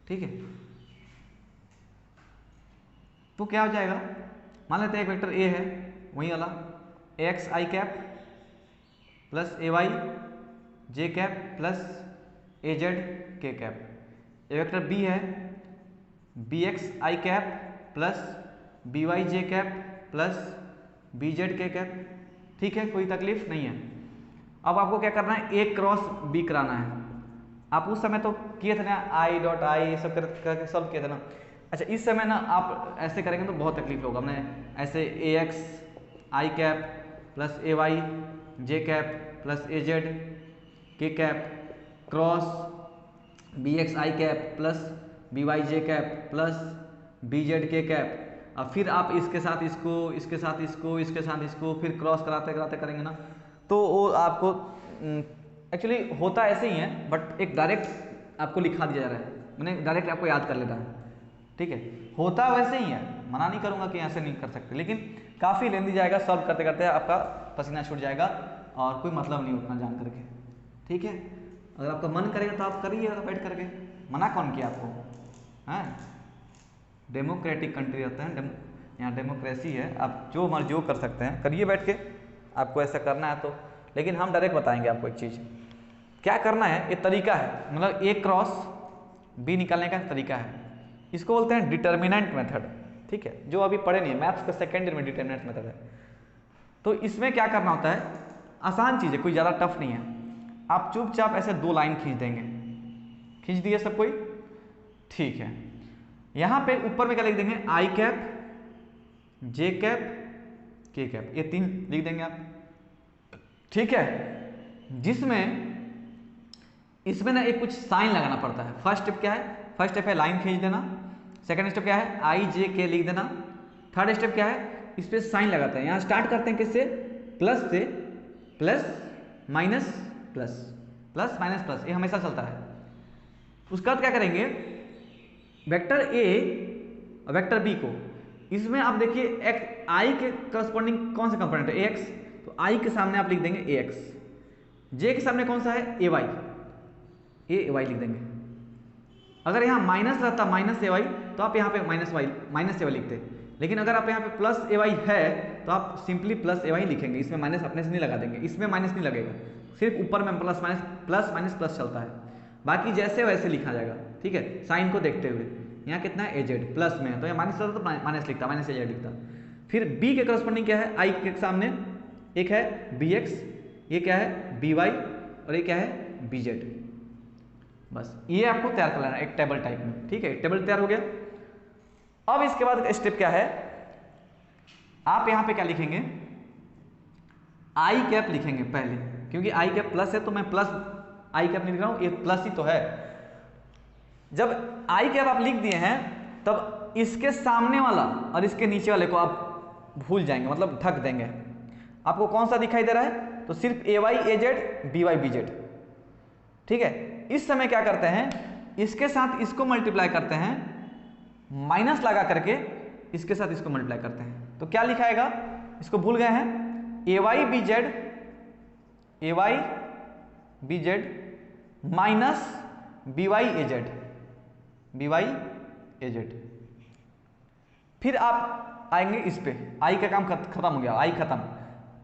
ठीक है, तो क्या हो जाएगा, मान लेते हैं एक वेक्टर ए है वही वाला, एक्स आई कैप प्लस ए वाई जे कैप प्लस ए जेड के कैप। ए वेक्टर बी है बी एक्स आई कैप प्लस बी वाई जे कैप प्लस बी जेड के कैप। ठीक है, कोई तकलीफ नहीं है। अब आपको क्या करना है, ए क्रॉस बी कराना है। आप उस समय तो किए थे ना आई डॉट आई, ये सब करके सब किए थे ना। अच्छा इस समय ना आप ऐसे करेंगे तो बहुत तकलीफ होगा। हमने ऐसे ए एक्स आई कैप प्लस ए वाई जे कैप प्लस ए जेड के कैप क्रॉस बी एक्स आई कैप प्लस बी वाई जे कैप प्लस बी जेड के कैप। अब फिर आप इसके साथ इसको, इसके साथ इसको, इसके साथ इसको फिर क्रॉस कराते कराते करेंगे ना, तो वो आपको एक्चुअली होता ऐसे ही है, बट एक डायरेक्ट आपको लिखा दिया जा रहा है, मैंने डायरेक्ट आपको याद कर लेना है। ठीक है, होता वैसे ही है, मना नहीं करूंगा कि ऐसे नहीं कर सकते, लेकिन काफ़ी लेंदी जाएगा, सॉल्व करते करते आपका पसीना छूट जाएगा और कोई मतलब नहीं उतना जान करके। ठीक है, अगर आपका मन करेगा तो आप करिएगा बैठ करके, मना कौन किया आपको, हैं डेमोक्रेटिक कंट्री रहता है, यहाँ डेमोक्रेसी है, आप जो मर्जी जो कर सकते हैं, करिए बैठ के, आपको ऐसा करना है तो। लेकिन हम डायरेक्ट बताएंगे आपको एक चीज़, क्या करना है, ये तरीका है, मतलब ए क्रॉस बी निकालने का तरीका है, इसको बोलते हैं डिटर्मिनेंट मेथड। ठीक है, जो अभी पढ़े नहीं है, मैथ्स का सेकेंड ईयर में डिटर्मिनेंट मेथड है। तो इसमें क्या करना होता है, आसान चीज़ है, कोई ज़्यादा टफ नहीं है। आप चुपचाप ऐसे दो लाइन खींच देंगे, खींच दिए सब कोई, ठीक है। यहाँ पे ऊपर में क्या लिख देंगे, आई कैप जे कैप के कैप, ये तीन लिख देंगे आप। ठीक है, जिसमें इसमें ना एक कुछ साइन लगाना पड़ता है। फर्स्ट स्टेप क्या है, फर्स्ट स्टेप है लाइन खींच देना, सेकंड स्टेप क्या है आई जे के लिख देना, थर्ड स्टेप क्या है, इस पे साइन लगाते हैं। यहाँ स्टार्ट करते हैं किससे, प्लस से, plus minus plus, plus minus plus, ये हमेशा चलता है। उसके बाद क्या करेंगे, वेक्टर ए और वेक्टर बी को, इसमें आप देखिए एक्स आई के करस्पॉन्डिंग कौन सा कंपोनेंट है, ए एक्स, तो आई के सामने आप लिख देंगे ए एक्स, जे के सामने कौन सा है ए वाई, ए वाई लिख देंगे। अगर यहाँ माइनस रहता माइनस ए वाई तो आप यहाँ पे माइनस ए वाई लिखते, लेकिन अगर आप यहाँ पे प्लस ए वाई है तो आप सिंपली प्लस ए वाई लिखेंगे, इसमें माइनस अपने से नहीं लगा देंगे, इसमें माइनस नहीं लगेगा, सिर्फ ऊपर में प्लस माइनस प्लस चलता है, बाकी जैसे वैसे लिखा जाएगा। ठीक है, साइन को देखते हुए। यहाँ कितना है एजेड प्लस में है, तो यहाँ माइनस होता तो माइनस लिखता, माइनस एजेड लिखता। फिर बी के करस्पॉन्डिंग क्या है, आई के सामने एक है बी एक्स, ये क्या है बी वाई, और ये क्या है बी जेड। बस ये आपको तैयार कर लेना एक टेबल टाइप में, ठीक है, टेबल तैयार हो गया। अब इसके बाद स्टेप क्या है, आप यहां पे क्या लिखेंगे, आई कैप लिखेंगे पहले, क्योंकि आई कैप प्लस है तो मैं प्लस आई कैप नहीं लिख रहा हूं, ये प्लस ही तो है। जब आई कैप आप लिख दिए हैं तब इसके सामने वाला और इसके नीचे वाले को आप भूल जाएंगे, मतलब ढक देंगे। आपको कौन सा दिखाई दे रहा है, तो सिर्फ A Y A Z B Y B Z, ठीक है। इस समय क्या करते हैं, इसके साथ इसको मल्टीप्लाई करते हैं, माइनस लगा करके इसके साथ इसको मल्टीप्लाई करते हैं, तो क्या लिखाएगा, इसको भूल गए हैं, A Y B Z, A Y B Z minus B Y A Z, B Y A Z. फिर आप आएंगे इस पे, आई का काम खत्म हो गया, आई खत्म।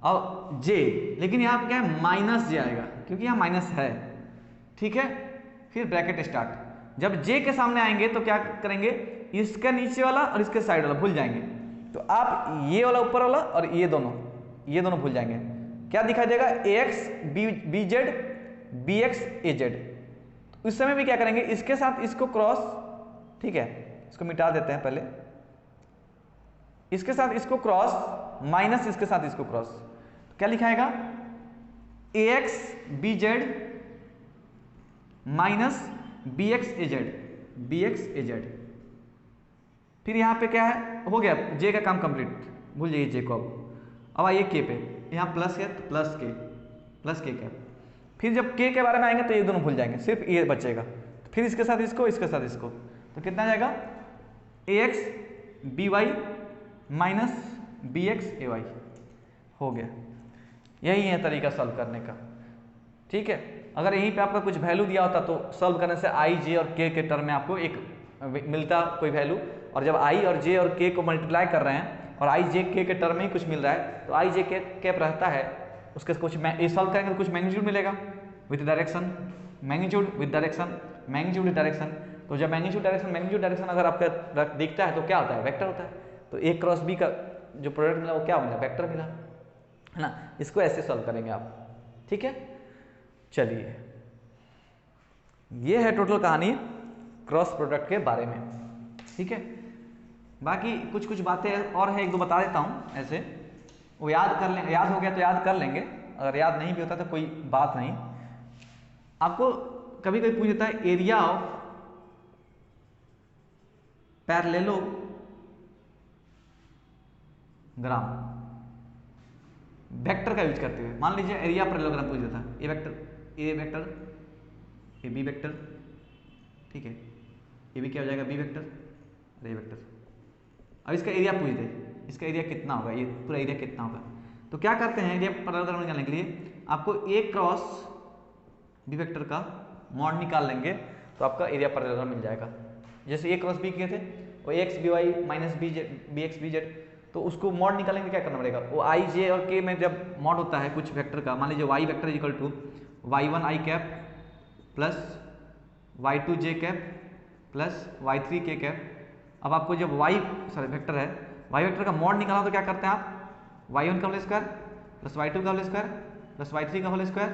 अब जे, लेकिन यहाँ क्या है माइनस जे आएगा, क्योंकि यहाँ माइनस है, ठीक है। फिर ब्रैकेट स्टार्ट, जब जे के सामने आएंगे तो क्या करेंगे, इसका नीचे वाला और इसके साइड वाला भूल जाएंगे, तो आप ये वाला ऊपर वाला और ये दोनों भूल जाएंगे। क्या दिखाई देगा, A X B Z B X A Z. उस समय भी क्या करेंगे, इसके साथ इसको क्रॉस, ठीक है, इसको मिटा देते हैं पहले, इसके साथ इसको क्रॉस माइनस इसके साथ इसको क्रॉस, तो क्या लिखाएगा, A X B Z minus B X A Z, B X A Z. फिर यहाँ पे क्या है, हो गया जे का काम कंप्लीट, भूल जाइए जे को। अब आइए के पे, यहाँ प्लस है तो प्लस के कैप। फिर जब के बारे में आएंगे तो ये दोनों भूल जाएंगे, सिर्फ ये बचेगा। फिर इसके साथ इसको, इसके साथ इसको, तो कितना जाएगा, A X B Y minus B X A Y, हो गया। यही है तरीका सॉल्व करने का, ठीक है। अगर यहीं पे आपका कुछ वैल्यू दिया होता तो सॉल्व करने से आई जे और के टर्म में आपको एक मिलता कोई वैल्यू, और जब आई और जे और के को मल्टीप्लाई कर रहे हैं और आई जे के टर्म में ही कुछ मिल रहा है, तो आई जे के कैप रहता है, उसके कुछ ये सॉल्व करेंगे तो कुछ मैग्नीट्यूड मिलेगा with direction, magnitude with direction, magnitude with direction. तो जब मैग्नीट्यूड डायरेक्शन अगर आपका दिखता है तो क्या होता है, वेक्टर होता है। तो ए क्रॉस बी का जो प्रोडक्ट मिला वो क्या मिला, वेक्टर मिला, है ना। इसको ऐसे सॉल्व करेंगे आप, ठीक है। चलिए, ये है टोटल कहानी क्रॉस प्रोडक्ट के बारे में, ठीक है। बाकी कुछ कुछ बातें और है, एक दो बता देता हूँ ऐसे, वो याद कर लें, याद हो गया तो याद कर लेंगे, अगर याद नहीं भी होता तो कोई बात नहीं। आपको कभी कभी पूछ देता है एरिया ऑफ पैरेललोग्राम, वेक्टर का यूज करते हुए। मान लीजिए एरिया पैरेललोग्राम पूछ देता है, A vector A B vector, ठीक है, ये भी क्या हो जाएगा बी वेक्टर और ए वेक्टर। अब इसका एरिया पूछ दे, इसका एरिया कितना होगा, ये पूरा एरिया कितना होगा, तो क्या करते हैं एरिया पैरेललोग्राम निकालने के लिए, आपको ए क्रॉस बी वेक्टर का मॉड निकाल लेंगे तो आपका एरिया पैरेललोग्राम मिल जाएगा। जैसे ए क्रॉस बी किए थे, वो A X B Y minus B X B Z, तो उसको मॉड निकालेंगे, क्या करना पड़ेगा, वो आई जे और के में जब मॉड होता है कुछ वेक्टर का, मान लीजिए Y vector equal to Y one I cap plus Y two J cap plus Y three K cap. अब आपको जब वेक्टर है, वाई वेक्टर का मॉड निकालना तो क्या करते हैं आप, वाई वन का whole square plus Y two का whole square plus Y three का होल स्क्वायर,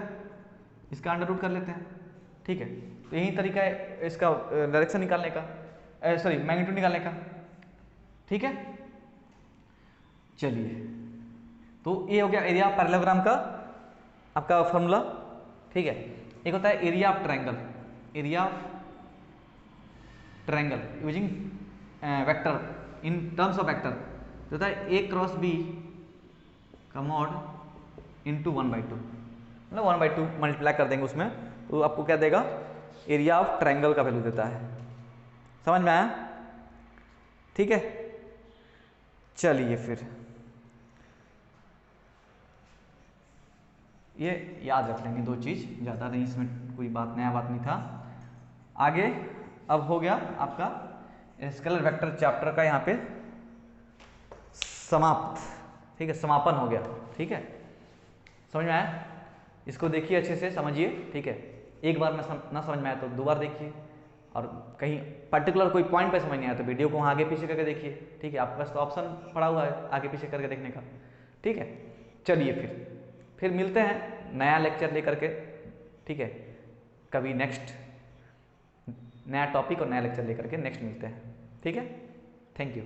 इसका अंडर रूट कर लेते हैं, ठीक है। तो यही तरीका है इसका डायरेक्शन निकालने का, सॉरी मैग्नीट्यूड निकालने का, ठीक है। चलिए, तो ये हो गया एरिया पैरेललोग्राम का आपका फॉर्मूला, ठीक है। एक होता है area of triangle, area of triangle using vector in terms of vector, तो होता है ए क्रॉस बी का मॉड इंटू 1/2, मतलब 1/2 मल्टीप्लाई कर देंगे उसमें, तो आपको क्या देगा, एरिया ऑफ ट्रायंगल का वैल्यू देता है। समझ में आया, ठीक है। चलिए, फिर ये याद रख लेंगे, दो चीज, ज़्यादा नहीं, इसमें कोई नया बात नहीं था। आगे अब हो गया आपका स्केलर वेक्टर चैप्टर का यहाँ पे समाप्त, ठीक है, समापन हो गया, ठीक है। समझ में आया, इसको देखिए अच्छे से समझिए, ठीक है। एक बार में ना समझ में आया तो दो बार देखिए, और कहीं पर्टिकुलर कोई पॉइंट पे समझ नहीं आया तो वीडियो को आगे पीछे करके देखिए, ठीक है। आपके पास तो ऑप्शन पड़ा हुआ है आगे पीछे करके देखने का, ठीक है। चलिए फिर मिलते हैं नया लेक्चर लेकर के, ठीक है। कभी नेक्स्ट नया टॉपिक और नया लेक्चर लेकर के नेक्स्ट मिलते हैं, ठीक है। Thank you.